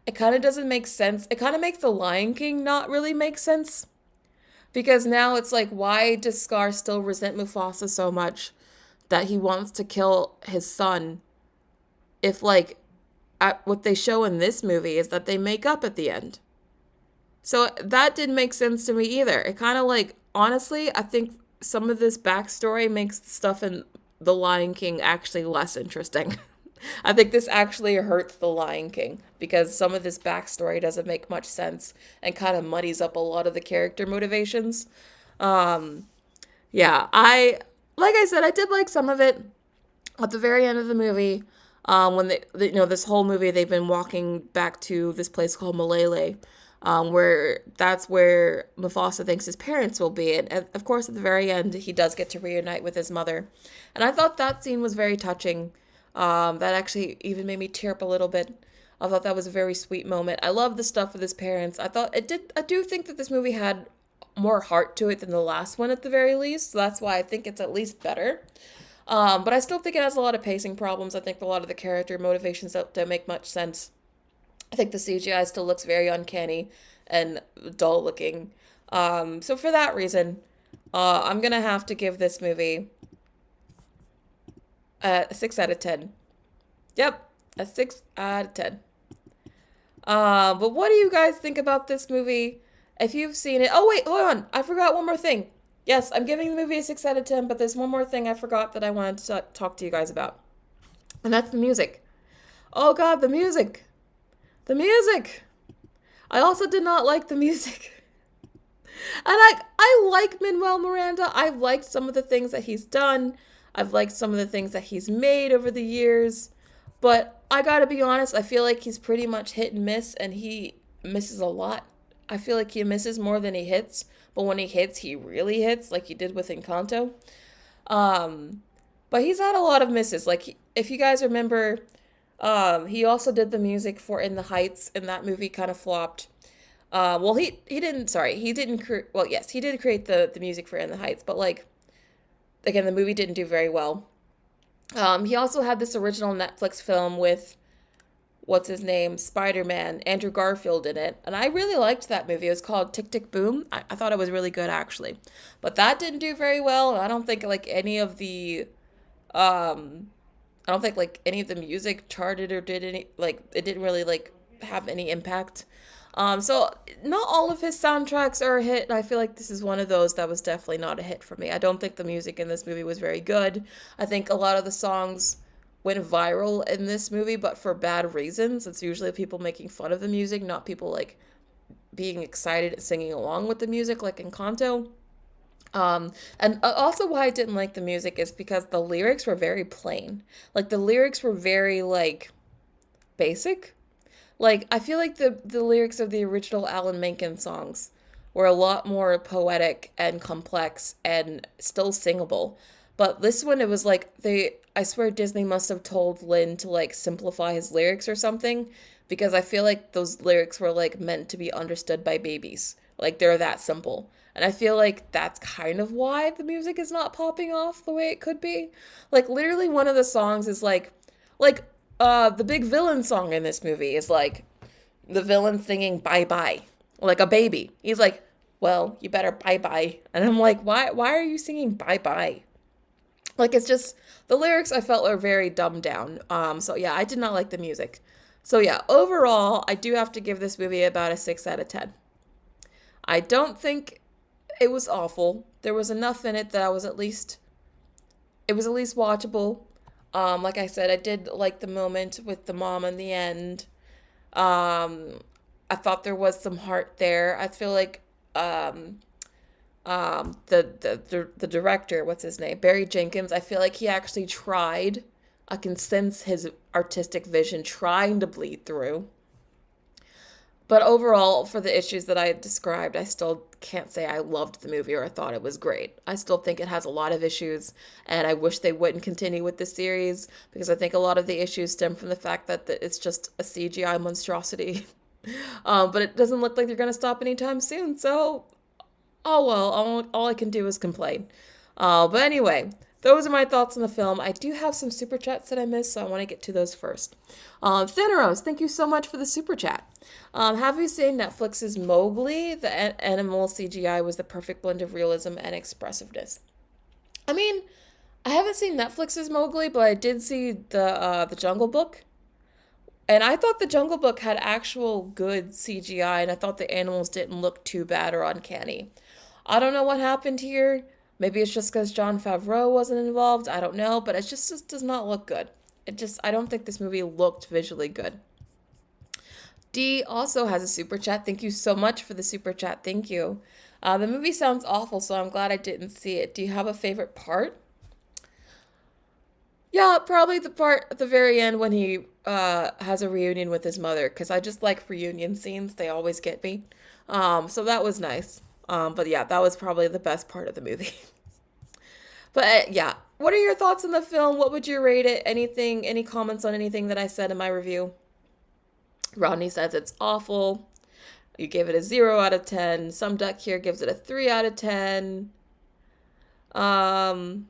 It kind of doesn't make sense. It kind of makes The Lion King not really make sense because now it's like, why does Scar still resent Mufasa so much that he wants to kill his son if, like, what they show in this movie is that they make up at the end? So that didn't make sense to me either. It kind of like, honestly, I think some of this backstory makes the stuff in The Lion King actually less interesting. I think this actually hurts The Lion King because some of this backstory doesn't make much sense and kind of muddies up a lot of the character motivations. Um, yeah, like I said, I did like some of it at the very end of the movie. When this whole movie, they've been walking back to this place called Malele, where that's where Mufasa thinks his parents will be. And of course, at the very end, he does get to reunite with his mother. And I thought that scene was very touching. That actually even made me tear up a little bit. I thought that was a very sweet moment. I love the stuff with his parents. I do think that this movie had more heart to it than the last one at the very least. So that's why I think it's at least better. But I still think it has a lot of pacing problems. I think a lot of the character motivations don't make much sense. I think the CGI still looks very uncanny and dull looking. So for that reason, I'm gonna have to give this movie a 6 out of 10. Yep, a 6 out of 10. But what do you guys think about this movie? If you've seen it, oh wait, hold on, I forgot one more thing. Yes, I'm giving the movie a 6 out of 10, but there's one more thing I forgot that I wanted to talk to you guys about. And that's the music. Oh god, the music. The music. I also did not like the music. And I like Manuel Miranda. I've liked some of the things that he's done. I've liked some of the things that he's made over the years. But I gotta be honest, I feel like he's pretty much hit and miss, and he misses a lot. I feel like he misses more than he hits, but when he hits, he really hits, like he did with Encanto. Um, but he's had a lot of misses. Like, if you guys remember, he also did the music for In the Heights, and that movie kind of flopped. Well, he didn't. Sorry, he didn't. Well, yes, he did create the music for In the Heights, but like again, the movie didn't do very well. He also had this original Netflix film with what's his name, Spider-Man, Andrew Garfield in it, and I really liked that movie. It was called Tick Tick Boom. I thought it was really good actually, but that didn't do very well. And I don't think like any of the um I don't think like any of the music charted or did any like it didn't really like have any impact. So not all of his soundtracks are a hit. I feel like this is one of those that was definitely not a hit for me. I don't think the music in this movie was very good. I think a lot of the songs went viral in this movie, but for bad reasons. It's usually people making fun of the music, not people like being excited and singing along with the music, like in Encanto. And also why I didn't like the music is because the lyrics were very plain. Like the lyrics were very like basic. Like I feel like the lyrics of the original Alan Menken songs were a lot more poetic and complex and still singable. But this one it was like I swear Disney must have told Lin to like simplify his lyrics or something because I feel like those lyrics were like meant to be understood by babies. Like they're that simple. And I feel like that's kind of why the music is not popping off the way it could be. Like literally one of the songs is the big villain song in this movie is like the villain singing bye bye like a baby. He's like, "Well, you better bye bye." And I'm like, "Why are you singing bye bye?" Like it's just the lyrics I felt are very dumbed down. So yeah, I did not like the music. So yeah, overall, I do have to give this movie about a 6 out of 10. I don't think it was awful. There was enough in it that it was at least watchable. Like I said, I did like the moment with the mom in the end. Um, I thought there was some heart there. I feel like the director, what's his name, Barry Jenkins. I feel like he actually tried I can sense his artistic vision trying to bleed through. But overall, for the issues that I described, I still can't say I loved the movie or I thought it was great. I still think it has a lot of issues, and I wish they wouldn't continue with the series because I think a lot of the issues stem from the fact that it's just a CGI monstrosity. But it doesn't look like they're going to stop anytime soon, so oh well, all I can do is complain. But anyway, those are my thoughts on the film. I do have some super chats that I missed, so I want to get to those first. Thinneros, thank you so much for the super chat. Have you seen Netflix's Mowgli? The animal CGI was the perfect blend of realism and expressiveness. I mean, I haven't seen Netflix's Mowgli, but I did see the Jungle Book. And I thought the Jungle Book had actual good CGI, and I thought the animals didn't look too bad or uncanny. I don't know what happened here. Maybe it's just because Jon Favreau wasn't involved. I don't know, but it just does not look good. I don't think this movie looked visually good. D also has a super chat. Thank you so much for the super chat. Thank you. The movie sounds awful, so I'm glad I didn't see it. Do you have a favorite part? Yeah, probably the part at the very end when he has a reunion with his mother, because I just like reunion scenes. They always get me. So that was nice. But yeah, that was probably the best part of the movie. But yeah, what are your thoughts on the film? What would you rate it? Anything, any comments on anything that I said in my review? Rodney says it's awful. You gave it a 0 out of 10. Some duck here gives it a 3 out of 10. Um,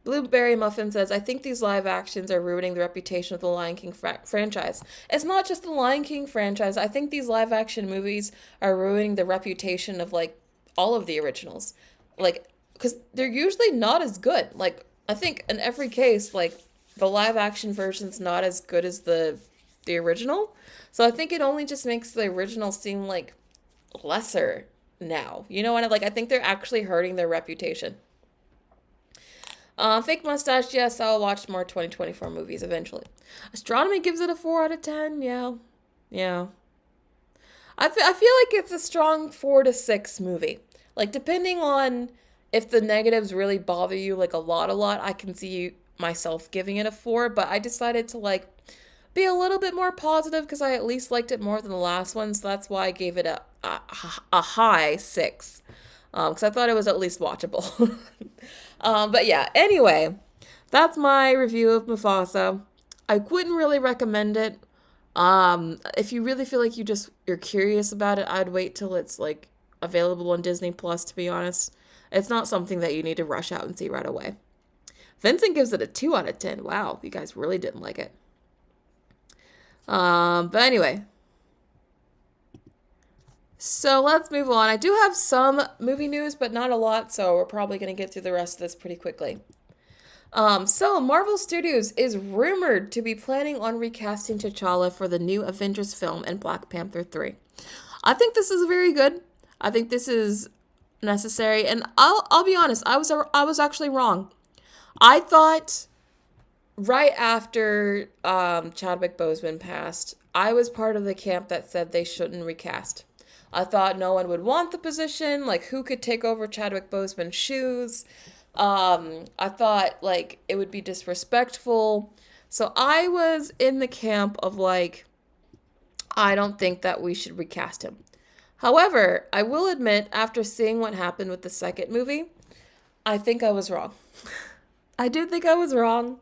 Blueberry Muffin says, I think these live actions are ruining the reputation of the Lion King franchise. It's not just the Lion King franchise. I think these live action movies are ruining the reputation of like all of the originals. Like, because they're usually not as good. Like, I think in every case, like, the live action version's not as good as the original. So I think it only just makes the original seem like lesser now. You know what? Like, I think they're actually hurting their reputation. Fake Mustache, yes, I'll watch more 2024 movies eventually. Astronomy gives it a 4 out of 10. Yeah. Yeah. I feel like it's a strong 4 to 6 movie. Like, depending on if the negatives really bother you, like a lot, I can see myself giving it a 4, but I decided to, like, be a little bit more positive because I at least liked it more than the last one, so that's why I gave it a high 6. Because I thought it was at least watchable. But yeah, anyway, that's my review of Mufasa. I wouldn't really recommend it. If you really feel like you're curious about it, I'd wait till it's like available on Disney Plus, to be honest. It's not something that you need to rush out and see right away. Vincent gives it a 2 out of 10. Wow, you guys really didn't like it. But anyway. So let's move on. I do have some movie news, but not a lot, so we're probably going to get through the rest of this pretty quickly. So Marvel Studios is rumored to be planning on recasting T'Challa for the new Avengers film and Black Panther 3. I think this is very good. I think this is necessary, and I'll be honest, I was actually wrong. I thought right after Chadwick Boseman passed, I was part of the camp that said they shouldn't recast. I thought no one would want the position. Like, who could take over Chadwick Boseman's shoes? I thought, like, it would be disrespectful. So I was in the camp of, like, I don't think that we should recast him. However, I will admit, after seeing what happened with the second movie, I think I was wrong. I do think I was wrong.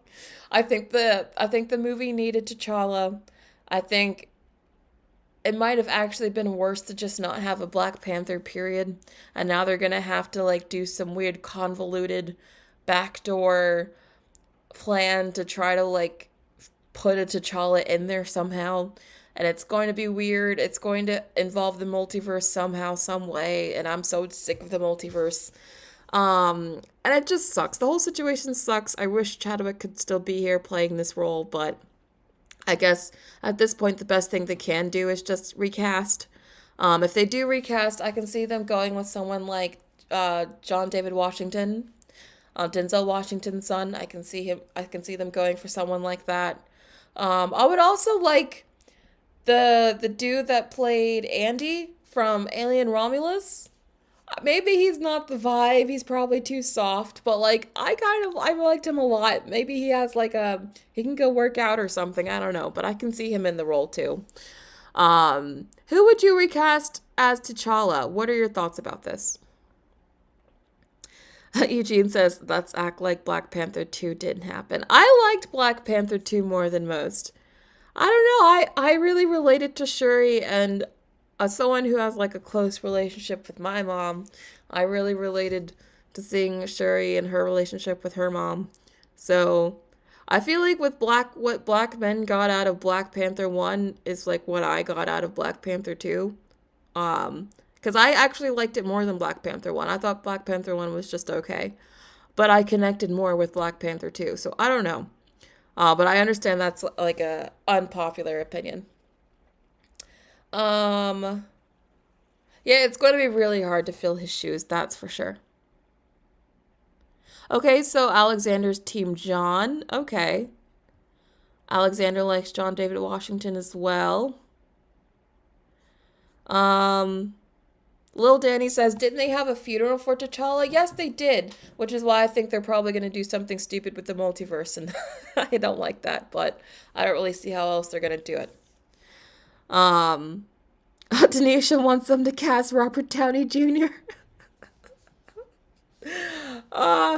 I think the movie needed T'Challa. I think it might have actually been worse to just not have a Black Panther period. And now they're going to have to like do some weird convoluted backdoor plan to try to like put a T'Challa in there somehow. And it's going to be weird. It's going to involve the multiverse somehow, some way. And I'm so sick of the multiverse. And it just sucks. The whole situation sucks. I wish Chadwick could still be here playing this role, but I guess at this point, the best thing they can do is just recast. If they do recast, I can see them going with someone like John David Washington, Denzel Washington's son. I can see them going for someone like that. I would also like the dude that played Andy from Alien Romulus. Maybe he's not the vibe. He's probably too soft, but like I liked him a lot. Maybe he has like he can go work out or something. I don't know, but I can see him in the role too. Who would you recast as T'Challa? What are your thoughts about this? Eugene says, let's act like Black Panther 2 didn't happen. I liked Black Panther 2 more than most. I don't know. I really related to Shuri, and as someone who has like a close relationship with my mom, I really related to seeing Shuri and her relationship with her mom. So I feel like what black men got out of Black Panther 1 is like what I got out of Black Panther 2. Because I actually liked it more than Black Panther 1. I thought Black Panther 1 was just okay. But I connected more with Black Panther 2. So I don't know. But I understand that's like a unpopular opinion. Um, yeah, it's going to be really hard to fill his shoes, that's for sure. Okay, so Alexander's team John. Okay. Alexander likes John David Washington as well. Um, Lil Danny says, didn't they have a funeral for T'Challa? Yes, they did, which is why I think they're probably going to do something stupid with the multiverse, and I don't like that, but I don't really see how else they're going to do it. Um, Tanisha wants them to cast Robert Downey Jr.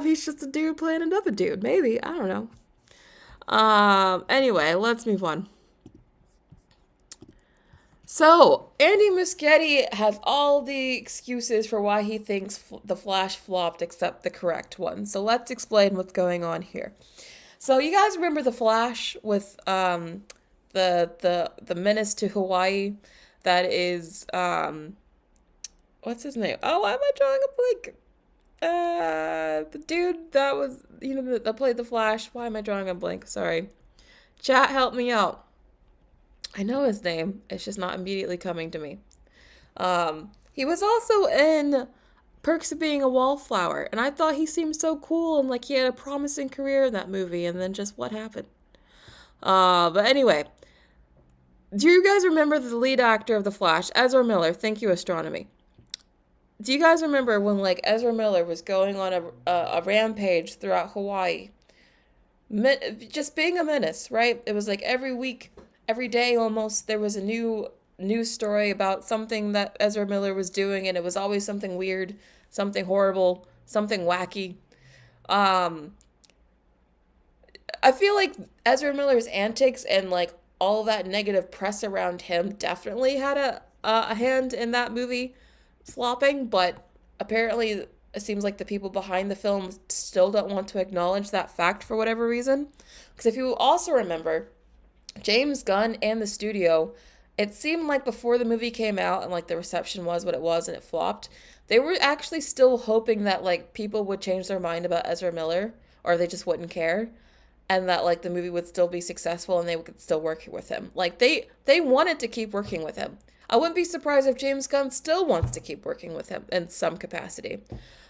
He's just a dude playing another dude, maybe. I don't know. Anyway, let's move on. So, Andy Muschietti has all the excuses for why he thinks The Flash flopped except the correct one. So, let's explain what's going on here. So, you guys remember The Flash with the menace to Hawaii that is what's his name? Oh, why am I drawing a blank? The dude that was, that played the Flash. Why am I drawing a blank? Sorry. Chat, help me out. I know his name. It's just not immediately coming to me. He was also in Perks of Being a Wallflower, and I thought he seemed so cool and like he had a promising career in that movie, and then just what happened? But anyway, do you guys remember the lead actor of The Flash, Ezra Miller? Thank you, Astronomy. Do you guys remember when like Ezra Miller was going on a rampage throughout Hawaii, just being a menace, right? It was like every week, every day almost, there was a new news story about something that Ezra Miller was doing, and it was always something weird, something horrible, something wacky. Um, I feel like Ezra Miller's antics and like all that negative press around him definitely had a hand in that movie flopping, but apparently it seems like the people behind the film still don't want to acknowledge that fact for whatever reason. Because if you also remember, James Gunn and the studio, it seemed like before the movie came out and like the reception was what it was and it flopped, they were actually still hoping that like people would change their mind about Ezra Miller, or they just wouldn't care, and that like the movie would still be successful and they could still work with him. Like they wanted to keep working with him. I wouldn't be surprised if James Gunn still wants to keep working with him in some capacity,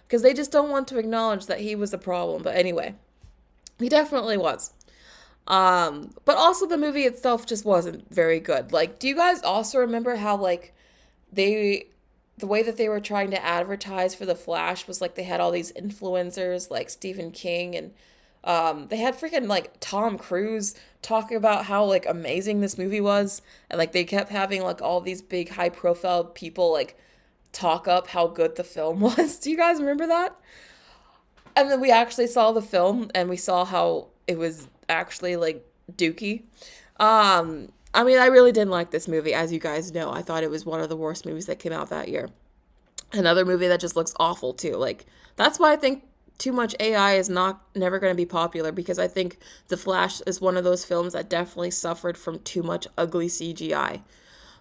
because they just don't want to acknowledge that he was the problem. But anyway, he definitely was. But also the movie itself just wasn't very good. Like, do you guys also remember how like the way that they were trying to advertise for The Flash was like they had all these influencers like Stephen King, and they had freaking like Tom Cruise talking about how like amazing this movie was, and like they kept having like all these big high profile people like talk up how good the film was. Do you guys remember that? And then we actually saw the film and we saw how it was actually like dookie. I mean, I really didn't like this movie, as you guys know. I thought it was one of the worst movies that came out that year. Another movie that just looks awful too. Like, that's why I think too much AI is not never going to be popular, because I think The Flash is one of those films that definitely suffered from too much ugly CGI.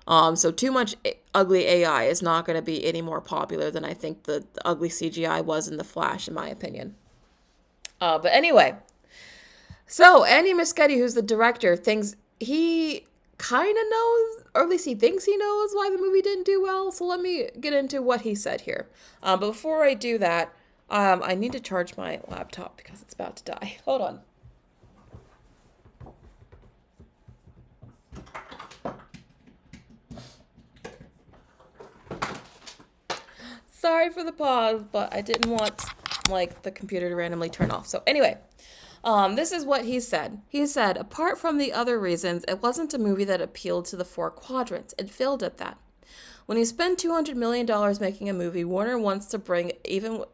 So too much ugly AI is not going to be any more popular than I think the ugly CGI was in The Flash, in my opinion. But anyway, so Andy Muschietti, who's the director, thinks he kind of knows, or at least he thinks he knows why the movie didn't do well. So let me get into what he said here. But before I do that, I need to charge my laptop because it's about to die. Hold on. Sorry for the pause, but I didn't want like the computer to randomly turn off. So anyway, this is what he said. He said, apart from the other reasons, it wasn't a movie that appealed to the four quadrants. It failed at that. When you spend $200 million making a movie, Warner wants to bring even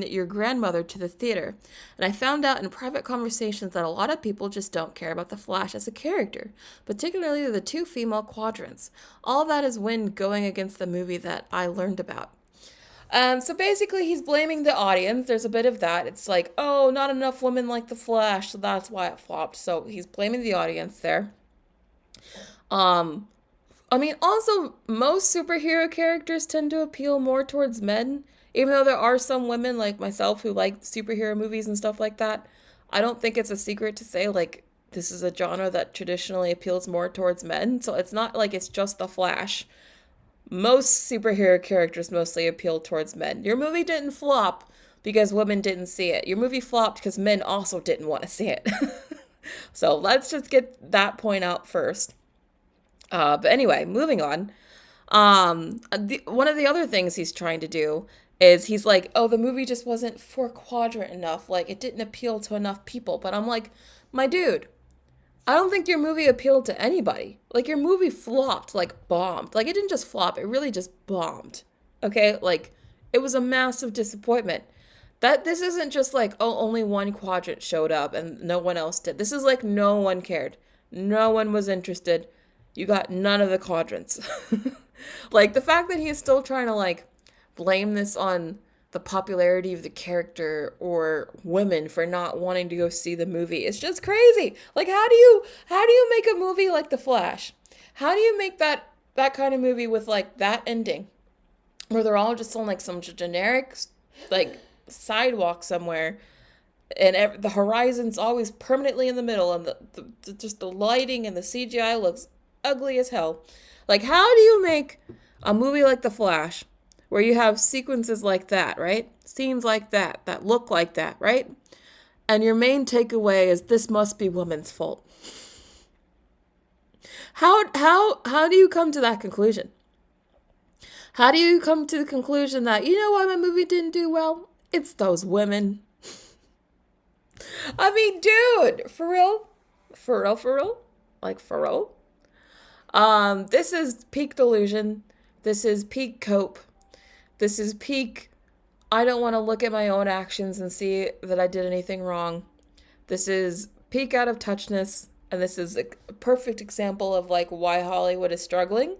your grandmother to the theater. And I found out in private conversations that a lot of people just don't care about the Flash as a character, particularly the two female quadrants. All that is wind going against the movie that I learned about. So basically, he's blaming the audience. There's a bit of that. It's like, oh, not enough women like the Flash, so that's why it flopped. So he's blaming the audience there. Um, I mean, also, most superhero characters tend to appeal more towards men, even though there are some women like myself who like superhero movies and stuff like that. I don't think it's a secret to say, like, this is a genre that traditionally appeals more towards men, so it's not like it's just the Flash. Most superhero characters mostly appeal towards men. Your movie didn't flop because women didn't see it. Your movie flopped because men also didn't want to see it. So let's just get that point out first. But anyway, moving on. One of the other things he's trying to do is he's like, oh, the movie just wasn't four quadrant enough. Like, it didn't appeal to enough people. But I'm like, my dude, I don't think your movie appealed to anybody. Like, your movie flopped, like, bombed. Like, it didn't just flop, it really just bombed. Okay? Like, it was a massive disappointment. This isn't just like, oh, only one quadrant showed up and no one else did. This is like no one cared. No one was interested. You got none of the quadrants. Like, the fact that he is still trying to, like, blame this on the popularity of the character or women for not wanting to go see the movie is just crazy. Like, how do you make a movie like The Flash? How do you make that kind of movie with, like, that ending where they're all just on, like, some generic, like, sidewalk somewhere, and the horizon's always permanently in the middle, and just the lighting and the CGI looks ugly as hell. Like, how do you make a movie like The Flash where you have sequences like that, right? Scenes like that look like that, right? And your main takeaway is this must be women's fault. How do you come to that conclusion? How do you come to the conclusion that, you know why my movie didn't do well? It's those women. I mean, dude, for real? For real, for real? Like, for real? This is peak delusion. This is peak cope. This is peak, I don't want to look at my own actions and see that I did anything wrong. This is peak out of touchness. And this is a perfect example of, like, why Hollywood is struggling.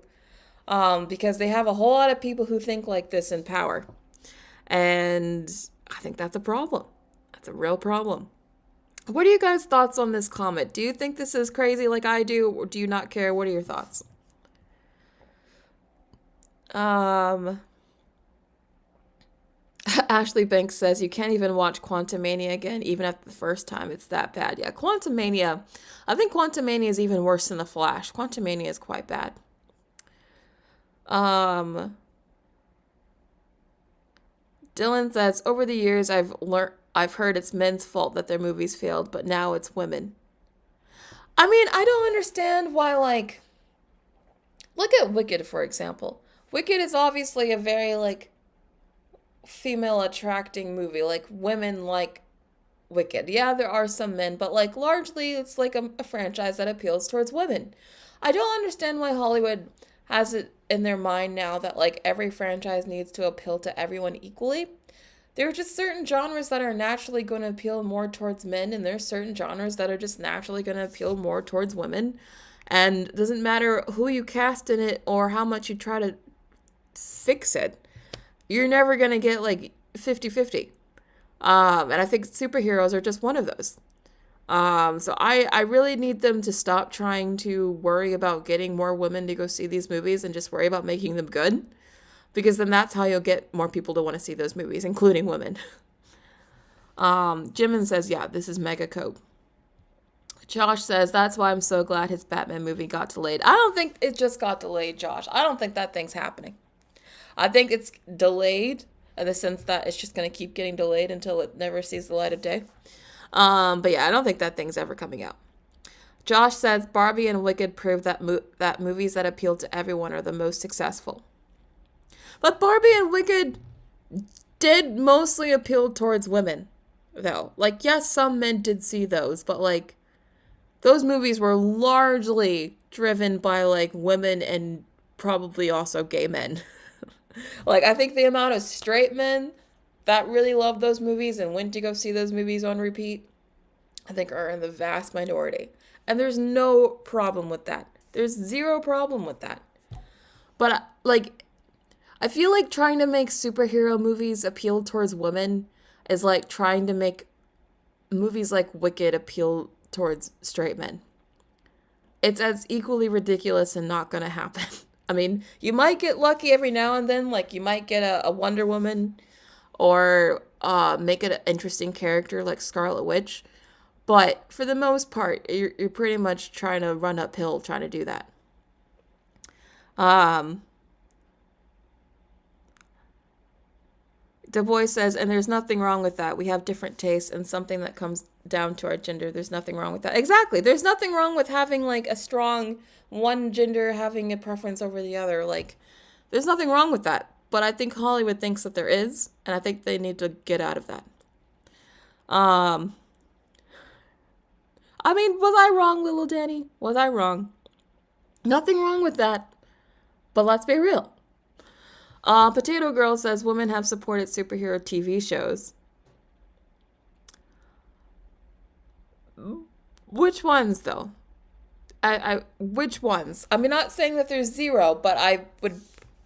Because they have a whole lot of people who think like this in power. And I think that's a problem. That's a real problem. What are you guys' thoughts on this comment? Do you think this is crazy like I do, or do you not care? What are your thoughts? Ashley Banks says you can't even watch Quantumania again, even after the first time. It's that bad. Yeah, Quantumania. I think Quantumania is even worse than The Flash. Quantumania is quite bad. Dylan says, over the years I've heard it's men's fault that their movies failed, but now it's women. I mean, I don't understand why, like, look at Wicked, for example. Wicked is obviously a very, like, female attracting movie. Like, women like Wicked. Yeah, there are some men, but, like, largely it's like a franchise that appeals towards women. I don't understand why Hollywood has it in their mind now that, like, every franchise needs to appeal to everyone equally. There are just certain genres that are naturally going to appeal more towards men, and there's certain genres that are just naturally going to appeal more towards women. And it doesn't matter who you cast in it or how much you try to fix it, you're never going to get, like, 50-50. And I think superheroes are just one of those. So I really need them to stop trying to worry about getting more women to go see these movies and just worry about making them good. Because then that's how you'll get more people to want to see those movies, including women. Jimin says, yeah, this is mega cope. Josh says, that's why I'm so glad his Batman movie got delayed. I don't think it just got delayed, Josh. I don't think that thing's happening. I think it's delayed in the sense that it's just going to keep getting delayed until it never sees the light of day. But yeah, I don't think that thing's ever coming out. Josh says, Barbie and Wicked prove that that movies that appeal to everyone are the most successful. But Barbie and Wicked did mostly appeal towards women, though. Like, yes, some men did see those, but like, those movies were largely driven by like women and probably also gay men. Like, I think the amount of straight men that really love those movies and went to go see those movies on repeat, I think are in the vast minority. And there's no problem with that. There's zero problem with that. But like, I feel like trying to make superhero movies appeal towards women is like trying to make movies like Wicked appeal towards straight men. It's as equally ridiculous and not going to happen. I mean, you might get lucky every now and then, like you might get a Wonder Woman or make it an interesting character like Scarlet Witch. But for the most part, you're pretty much trying to run uphill trying to do that. Um, Du Bois says, and there's nothing wrong with that. We have different tastes and something that comes down to our gender. There's nothing wrong with that. Exactly. There's nothing wrong with having like a strong one gender having a preference over the other. Like, there's nothing wrong with that. But I think Hollywood thinks that there is, and I think they need to get out of that. Um, I mean, was I wrong, little Danny? Was I wrong? Nothing wrong with that. But let's be real. Potato Girl says women have supported superhero TV shows. Which ones, though? Which ones? I mean, not saying that there's zero, but I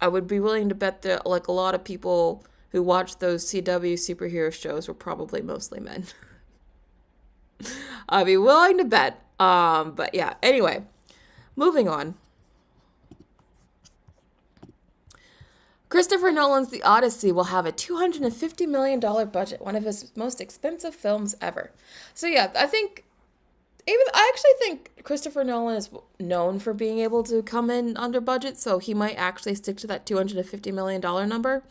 would be willing to bet that like a lot of people who watch those CW superhero shows were probably mostly men. I'd be willing to bet. But yeah. Anyway, moving on. Christopher Nolan's The Odyssey will have a $250 million budget, one of his most expensive films ever. So yeah, I actually think Christopher Nolan is known for being able to come in under budget, so he might actually stick to that $250 million number.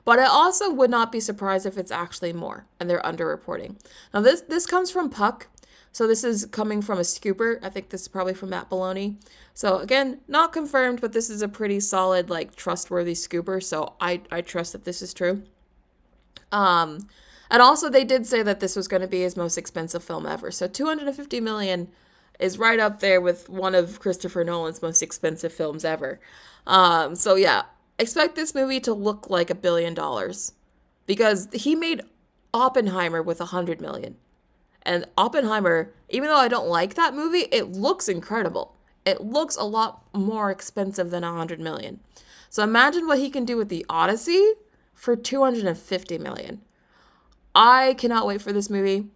But I also would not be surprised if it's actually more, and they're underreporting. Now this comes from Puck, so this is coming from a scooper. I think this is probably from Matt Baloney. So again, not confirmed, but this is a pretty solid, like, trustworthy scooper, so I trust that this is true. And also they did say that this was going to be his most expensive film ever. So 250 million is right up there with one of Christopher Nolan's most expensive films ever. So yeah, expect this movie to look like $1 billion because he made Oppenheimer with 100 million. And Oppenheimer, even though I don't like that movie, it looks incredible. It looks a lot more expensive than 100 million. So imagine what he can do with the Odyssey for 250 million. I cannot wait for this movie.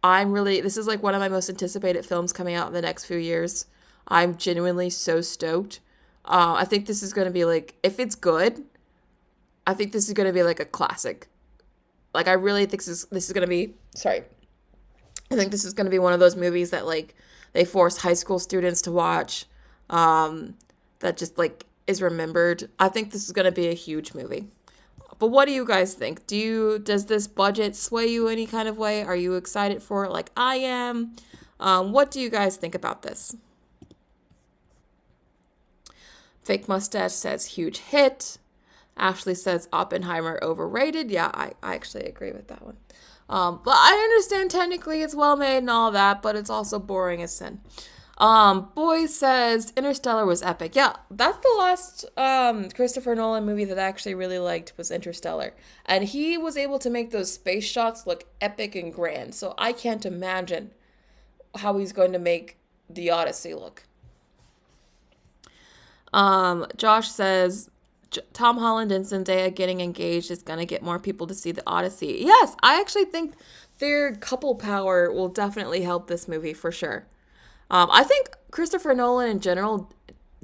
This is like one of my most anticipated films coming out in the next few years. I'm genuinely so stoked. I think this is going to be like, if it's good, I think this is going to be like a classic. Like, I really think this is going to be, sorry. I think this is going to be one of those movies that like they force high school students to watch, that just like is remembered. I think this is going to be a huge movie. But what do you guys think? Does this budget sway you any kind of way? Are you excited for it like I am? What do you guys think about this? Fake Mustache says huge hit. Ashley says Oppenheimer overrated. Yeah, I actually agree with that one. But I understand technically it's well made and all that, but it's also boring as sin. Boy says Interstellar was epic. Yeah, that's the last Christopher Nolan movie that I actually really liked was Interstellar. And he was able to make those space shots look epic and grand. So I can't imagine how he's going to make the Odyssey look. Josh says Tom Holland and Zendaya getting engaged is going to get more people to see the Odyssey. Yes, I actually think their couple power will definitely help this movie for sure. I think Christopher Nolan in general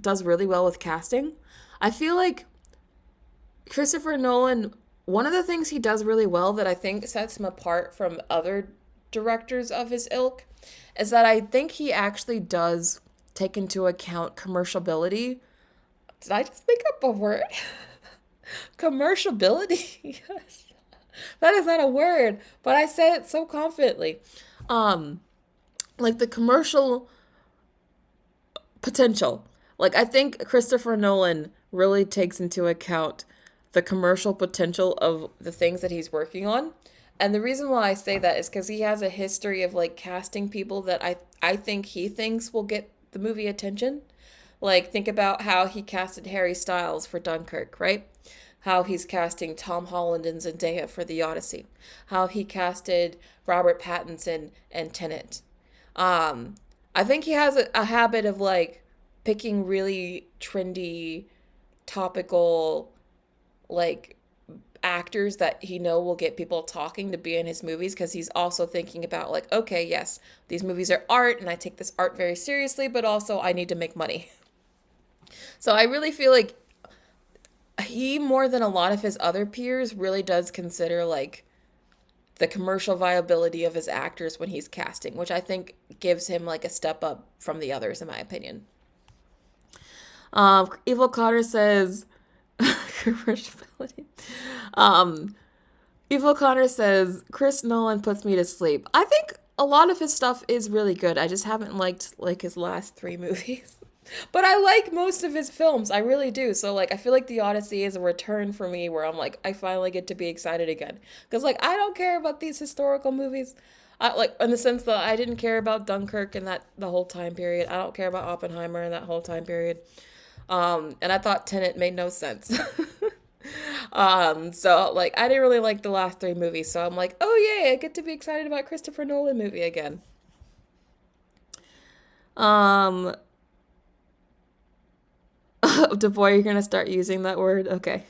does really well with casting. I feel like Christopher Nolan, one of the things he does really well that I think sets him apart from other directors of his ilk is that I think he actually does take into account commerciality. Did I just make up a word? Commerciality? Yes. That is not a word, but I said it so confidently. Like the commercial potential. Like I think Christopher Nolan really takes into account the commercial potential of the things that he's working on. And the reason why I say that is because he has a history of like casting people that I think he thinks will get the movie attention. Like, think about how he casted Harry Styles for Dunkirk, right? How he's casting Tom Holland and Zendaya for The Odyssey. How he casted Robert Pattinson and Tenet. I think he has a habit of like picking really trendy, topical, like actors that he know will get people talking to be in his movies, because he's also thinking about like, okay, yes, these movies are art and I take this art very seriously, but also I need to make money. So I really feel like he, more than a lot of his other peers, really does consider like the commercial viability of his actors when he's casting, which I think gives him like a step up from the others, in my opinion. Evil Connor says commerciality. Um, Evil Connor says Chris Nolan puts me to sleep. I think a lot of his stuff is really good. I just haven't liked like his last three movies. But I like most of his films. I really do. So like I feel like The Odyssey is a return for me where I'm like I finally get to be excited again. Cuz like I don't care about these historical movies. I, like in the sense that I didn't care about Dunkirk in that the whole time period. I don't care about Oppenheimer in that whole time period. And I thought Tenet made no sense. So like I didn't really like the last three movies. So I'm like, "Oh yay, I get to be excited about Christopher Nolan movie again." Um DeBoy, you're gonna start using that word? Okay.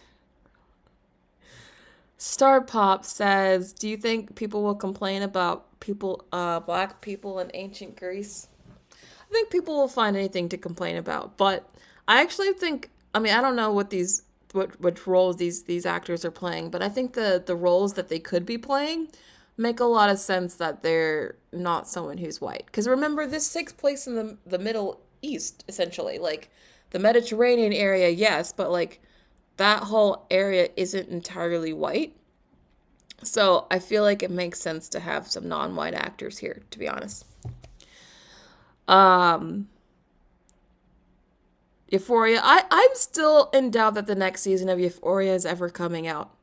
Star Pop says, "Do you think people will complain about black people in ancient Greece?" I think people will find anything to complain about, but I actually think, I mean, I don't know what roles these actors are playing, but I think the roles that they could be playing make a lot of sense that they're not someone who's white. Because remember, this takes place in the Middle East, essentially, like the Mediterranean area, yes, but like that whole area isn't entirely white. So I feel like it makes sense to have some non-white actors here, to be honest. Um, Euphoria. I'm still in doubt that the next season of Euphoria is ever coming out.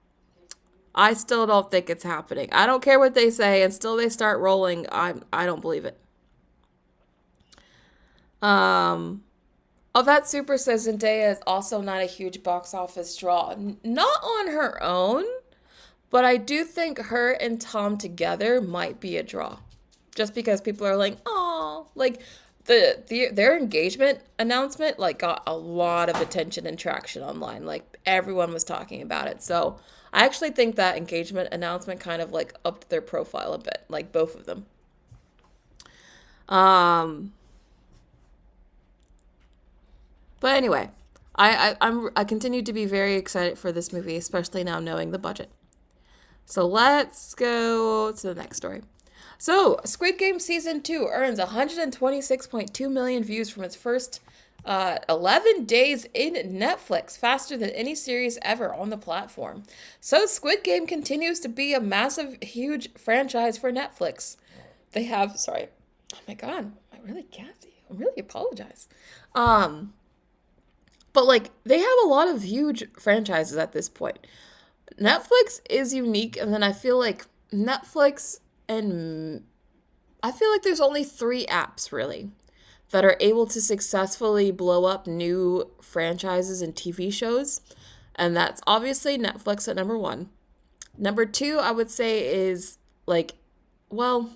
I still don't think it's happening. I don't care what they say, until they start rolling, I don't believe it. Um, oh, that super says Zendaya is also not a huge box office draw. Not on her own, but I do think her and Tom together might be a draw. Just because people are like, oh, like their engagement announcement like got a lot of attention and traction online. Like everyone was talking about it. So I actually think that engagement announcement kind of like upped their profile a bit, like both of them. Um, but anyway, I continue to be very excited for this movie, especially now knowing the budget. So let's go to the next story. So, Squid Game Season 2 earns 126.2 million views from its first 11 days in Netflix, faster than any series ever on the platform. So, Squid Game continues to be a massive, huge franchise for Netflix. They have, sorry, oh my god, I'm really gassy. I really apologize. Um, but like, they have a lot of huge franchises at this point. Netflix is unique, and then I feel like Netflix and I feel like there's only three apps really that are able to successfully blow up new franchises and TV shows. And that's obviously Netflix at number one. Number two, I would say is like, well,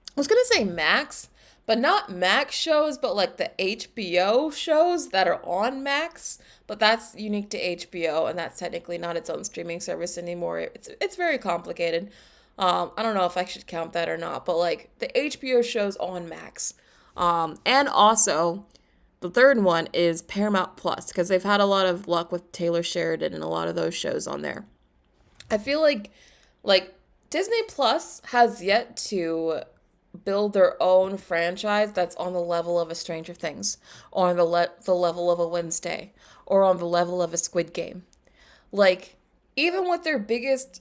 I was going to say Max, but not Max shows, but like the HBO shows that are on Max. But that's unique to HBO, and that's technically not its own streaming service anymore. It's very complicated. I don't know if I should count that or not, but like the HBO shows on Max. And also the third one is Paramount Plus, because they've had a lot of luck with Taylor Sheridan and a lot of those shows on there. I feel like Disney Plus has yet to build their own franchise that's on the level of a Stranger Things, or on the level of a Wednesday, or on the level of a Squid Game. Like, even with their biggest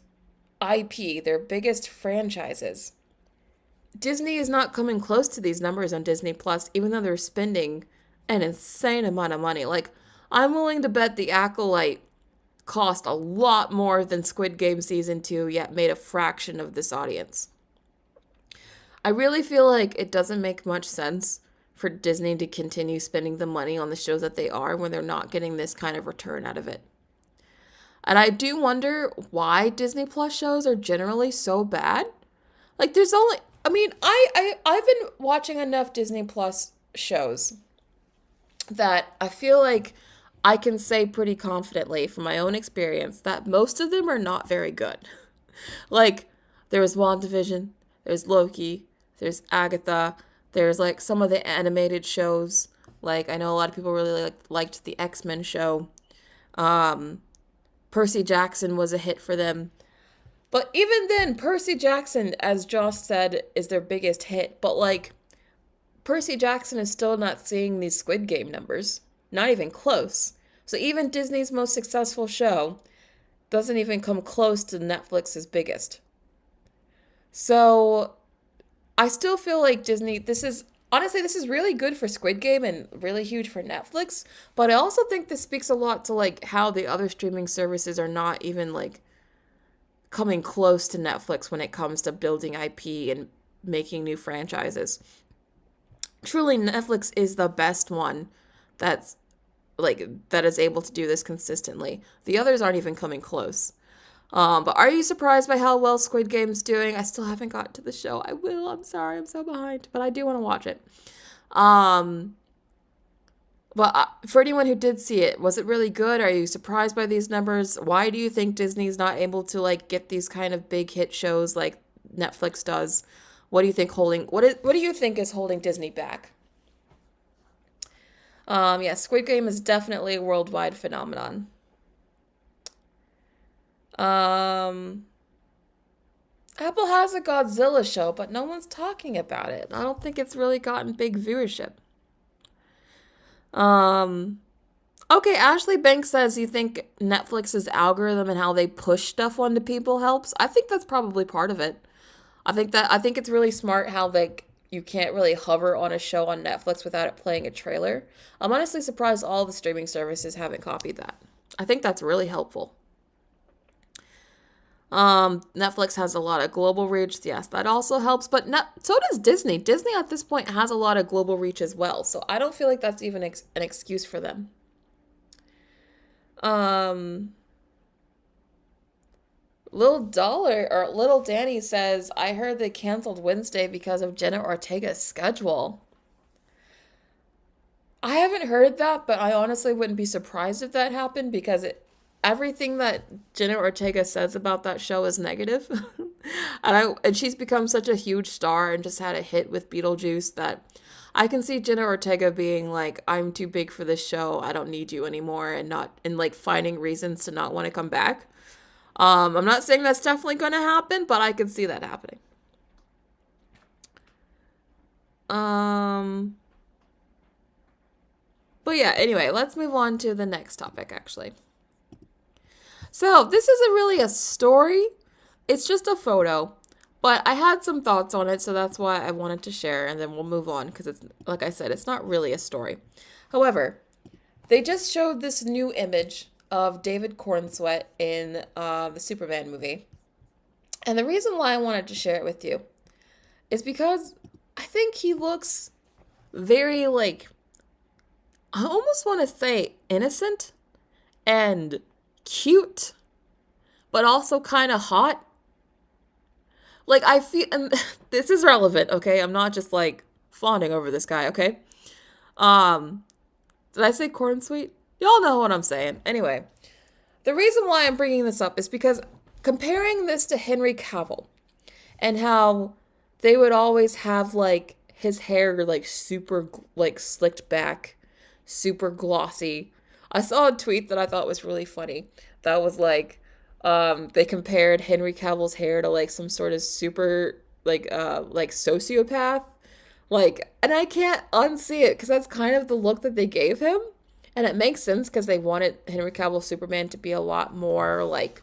IP, their biggest franchises, Disney is not coming close to these numbers on Disney Plus, even though they're spending an insane amount of money. Like, I'm willing to bet The Acolyte cost a lot more than Squid Game Season 2, yet made a fraction of this audience. I really feel like it doesn't make much sense for Disney to continue spending the money on the shows that they are when they're not getting this kind of return out of it. And I do wonder why Disney Plus shows are generally so bad. Like there's only I mean, I've been watching enough Disney Plus shows that I feel like I can say pretty confidently from my own experience that most of them are not very good. Like there was WandaVision, there's Loki, there's Agatha, there's like some of the animated shows. Like I know a lot of people really liked the X-Men show. Percy Jackson was a hit for them. But even then, Percy Jackson, as Josh said, is their biggest hit. But like, Percy Jackson is still not seeing these Squid Game numbers. Not even close. So even Disney's most successful show doesn't even come close to Netflix's biggest. So I still feel like Disney, this is really good for Squid Game and really huge for Netflix. But I also think this speaks a lot to like how the other streaming services are not even like coming close to Netflix when it comes to building IP and making new franchises. Truly, Netflix is the best one that is able to do this consistently. The others aren't even coming close. But are you surprised by how well Squid Game's doing? I still haven't gotten to the show. I will. I'm sorry. I'm so behind. But I do want to watch it. But for anyone who did see it, was it really good? Are you surprised by these numbers? Why do you think Disney's not able to like get these kind of big hit shows like Netflix does? What do you think what do you think is holding Disney back? Yeah, Squid Game is definitely a worldwide phenomenon. Um, Apple has a Godzilla show, but no one's talking about it. I don't think it's really gotten big viewership. Um, okay, Ashley Banks says you think Netflix's algorithm and how they push stuff onto people helps. I think that's probably part of it. I think it's really smart how like you can't really hover on a show on Netflix without it playing a trailer. I'm honestly surprised all the streaming services haven't copied that. I think that's really helpful. Netflix has a lot of global reach. Yes, that also helps, but so does Disney. Disney at this point has a lot of global reach as well, so I don't feel like that's even an excuse for them. Um, Little Danny says, I heard they canceled Wednesday because of Jenna Ortega's schedule. I haven't heard that, but I honestly wouldn't be surprised if that happened because everything that Jenna Ortega says about that show is negative. And she's become such a huge star and just had a hit with Beetlejuice that I can see Jenna Ortega being like, I'm too big for this show. I don't need you anymore and like finding reasons to not want to come back. I'm not saying that's definitely going to happen, but I can see that happening. Um, but yeah, anyway, let's move on to the next topic actually. So this isn't really a story. It's just a photo. But I had some thoughts on it, so that's why I wanted to share, and then we'll move on, because it's, like I said, it's not really a story. However, they just showed this new image of David Cornsweet in the Superman movie. And the reason why I wanted to share it with you is because I think he looks very, like, I almost want to say innocent and cute, but also kind of hot. Like, I feel, and this is relevant, okay? I'm not just, like, fawning over this guy, okay? Did I say corn sweet? Y'all know what I'm saying. Anyway, the reason why I'm bringing this up is because comparing this to Henry Cavill and how they would always have, like, his hair, like, super, like, slicked back, super glossy. I saw a tweet that I thought was really funny. That was, like, they compared Henry Cavill's hair to like some sort of super like sociopath, like, and I can't unsee it because that's kind of the look that they gave him, and it makes sense because they wanted Henry Cavill Superman to be a lot more like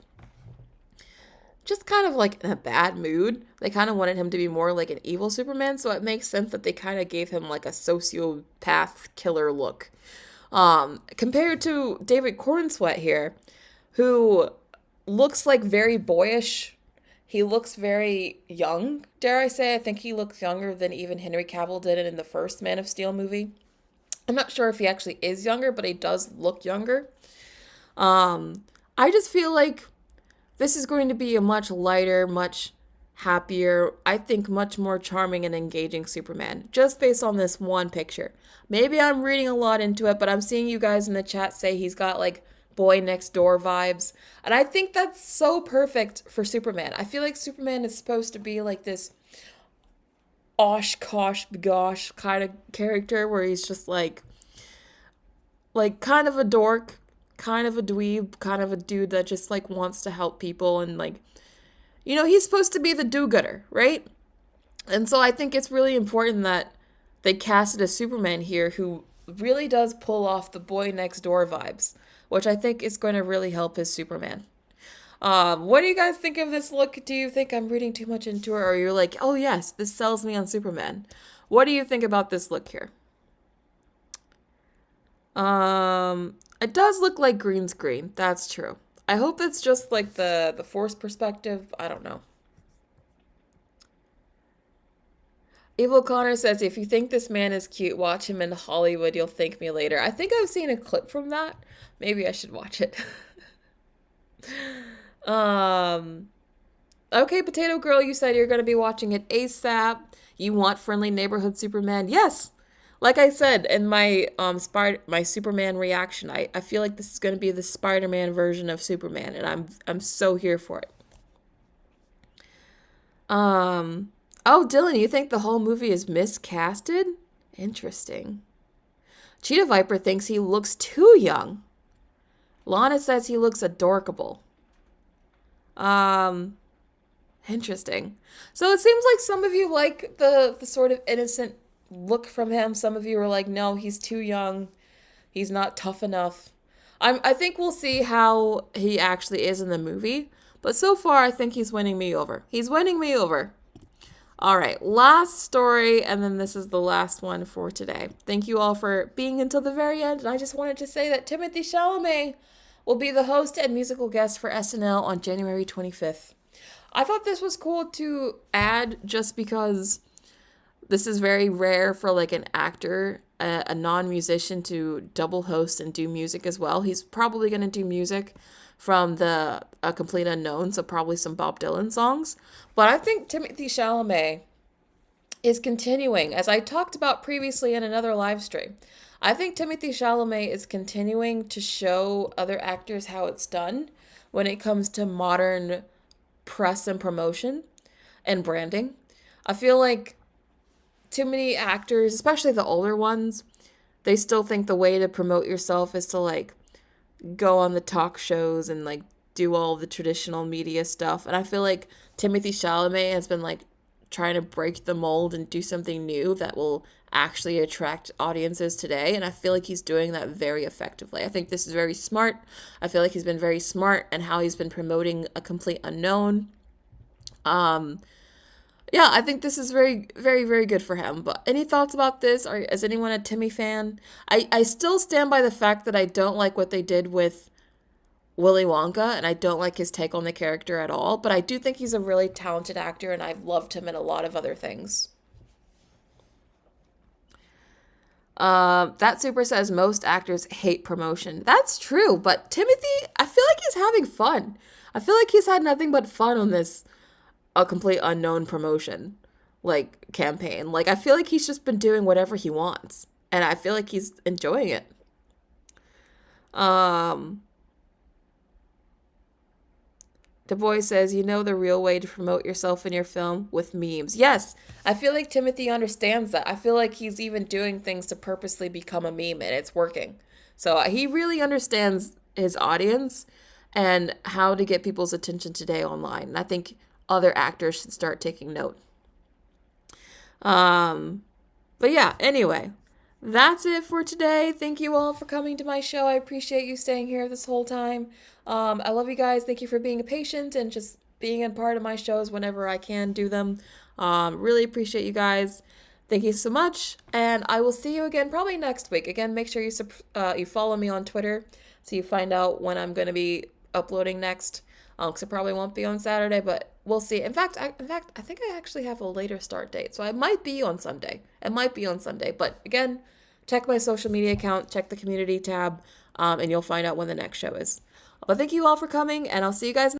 just kind of like in a bad mood. They kind of wanted him to be more like an evil Superman, so it makes sense that they kind of gave him like a sociopath killer look. Compared to David Cornsweet here. who looks like very boyish. He looks very young, dare I say. I think he looks younger than even Henry Cavill did in the first Man of Steel movie. I'm not sure if he actually is younger, but he does look younger. I just feel like this is going to be a much lighter, much happier, I think much more charming and engaging Superman, just based on this one picture. Maybe I'm reading a lot into it, but I'm seeing you guys in the chat say he's got like boy next door vibes. And I think that's so perfect for Superman. I feel like Superman is supposed to be like this osh kosh gosh kind of character where he's just like kind of a dork, kind of a dweeb, kind of a dude that just like wants to help people and like he's supposed to be the do-gooder, right? And so I think it's really important that they casted a Superman here who really does pull off the boy next door vibes, which I think is going to really help his Superman. What do you guys think of this look? Do you think I'm reading too much into it, or you're like, oh yes, this sells me on Superman? What do you think about this look here? It does look like green screen. That's true. I hope it's just like the force perspective. I don't know. Evil Connor says, if you think this man is cute, watch him in Hollywood. You'll thank me later. I think I've seen a clip from that. Maybe I should watch it. Okay, Potato Girl, you said you're going to be watching it ASAP. You want friendly neighborhood Superman? Yes. Like I said in my my Superman reaction, I feel like this is going to be the Spider-Man version of Superman, and I'm so here for it. Oh, Dylan, you think the whole movie is miscasted? Interesting. Cheetah Viper thinks he looks too young. Lana says he looks adorkable. Interesting. So it seems like some of you like the sort of innocent look from him. Some of you are like, no, he's too young. He's not tough enough. I think we'll see how he actually is in the movie. But so far, I think he's winning me over. He's winning me over. All right, last story, and then this is the last one for today. Thank you all for being until the very end. And I just wanted to say that Timothée Chalamet will be the host and musical guest for SNL on January 25th. I thought this was cool to add just because this is very rare for like an actor, a non-musician, to double host and do music as well. He's probably going to do music from the A Complete Unknown, so probably some Bob Dylan songs. But I think Timothée Chalamet is continuing, as I talked about previously in another live stream. I think Timothée Chalamet is continuing to show other actors how it's done when it comes to modern press and promotion and branding. I feel like too many actors, especially the older ones, they still think the way to promote yourself is to like go on the talk shows and like do all the traditional media stuff. And I feel like Timothée Chalamet has been like trying to break the mold and do something new that will actually attract audiences today. And I feel like he's doing that very effectively. I think this is very smart. I feel like he's been very smart in how he's been promoting A Complete Unknown. Yeah, I think this is very, very, very good for him. But any thoughts about this? Is anyone a Timmy fan? I still stand by the fact that I don't like what they did with Willy Wonka, and I don't like his take on the character at all. But I do think he's a really talented actor, and I've loved him in a lot of other things. That Super says most actors hate promotion. That's true, but Timothy, I feel like he's having fun. I feel like he's had nothing but fun on this A Complete Unknown promotion, like, campaign. Like, I feel like he's just been doing whatever he wants, and I feel like he's enjoying it. Du Bois says, you know the real way to promote yourself in your film? With memes. Yes, I feel like Timothy understands that. I feel like he's even doing things to purposely become a meme, and it's working. So he really understands his audience and how to get people's attention today online. And I think other actors should start taking note. But yeah, anyway, that's it for today. Thank you all for coming to my show. I appreciate you staying here this whole time. I love you guys. Thank you for being patient and just being a part of my shows whenever I can do them. Really appreciate you guys. Thank you so much. And I will see you again probably next week. Again, make sure you follow me on Twitter so you find out when I'm going to be uploading next. Because it probably won't be on Saturday, but we'll see. In fact, I think I actually have a later start date, so I might be on Sunday. It might be on Sunday, but again, check my social media account, check the community tab, and you'll find out when the next show is. But thank you all for coming, and I'll see you guys.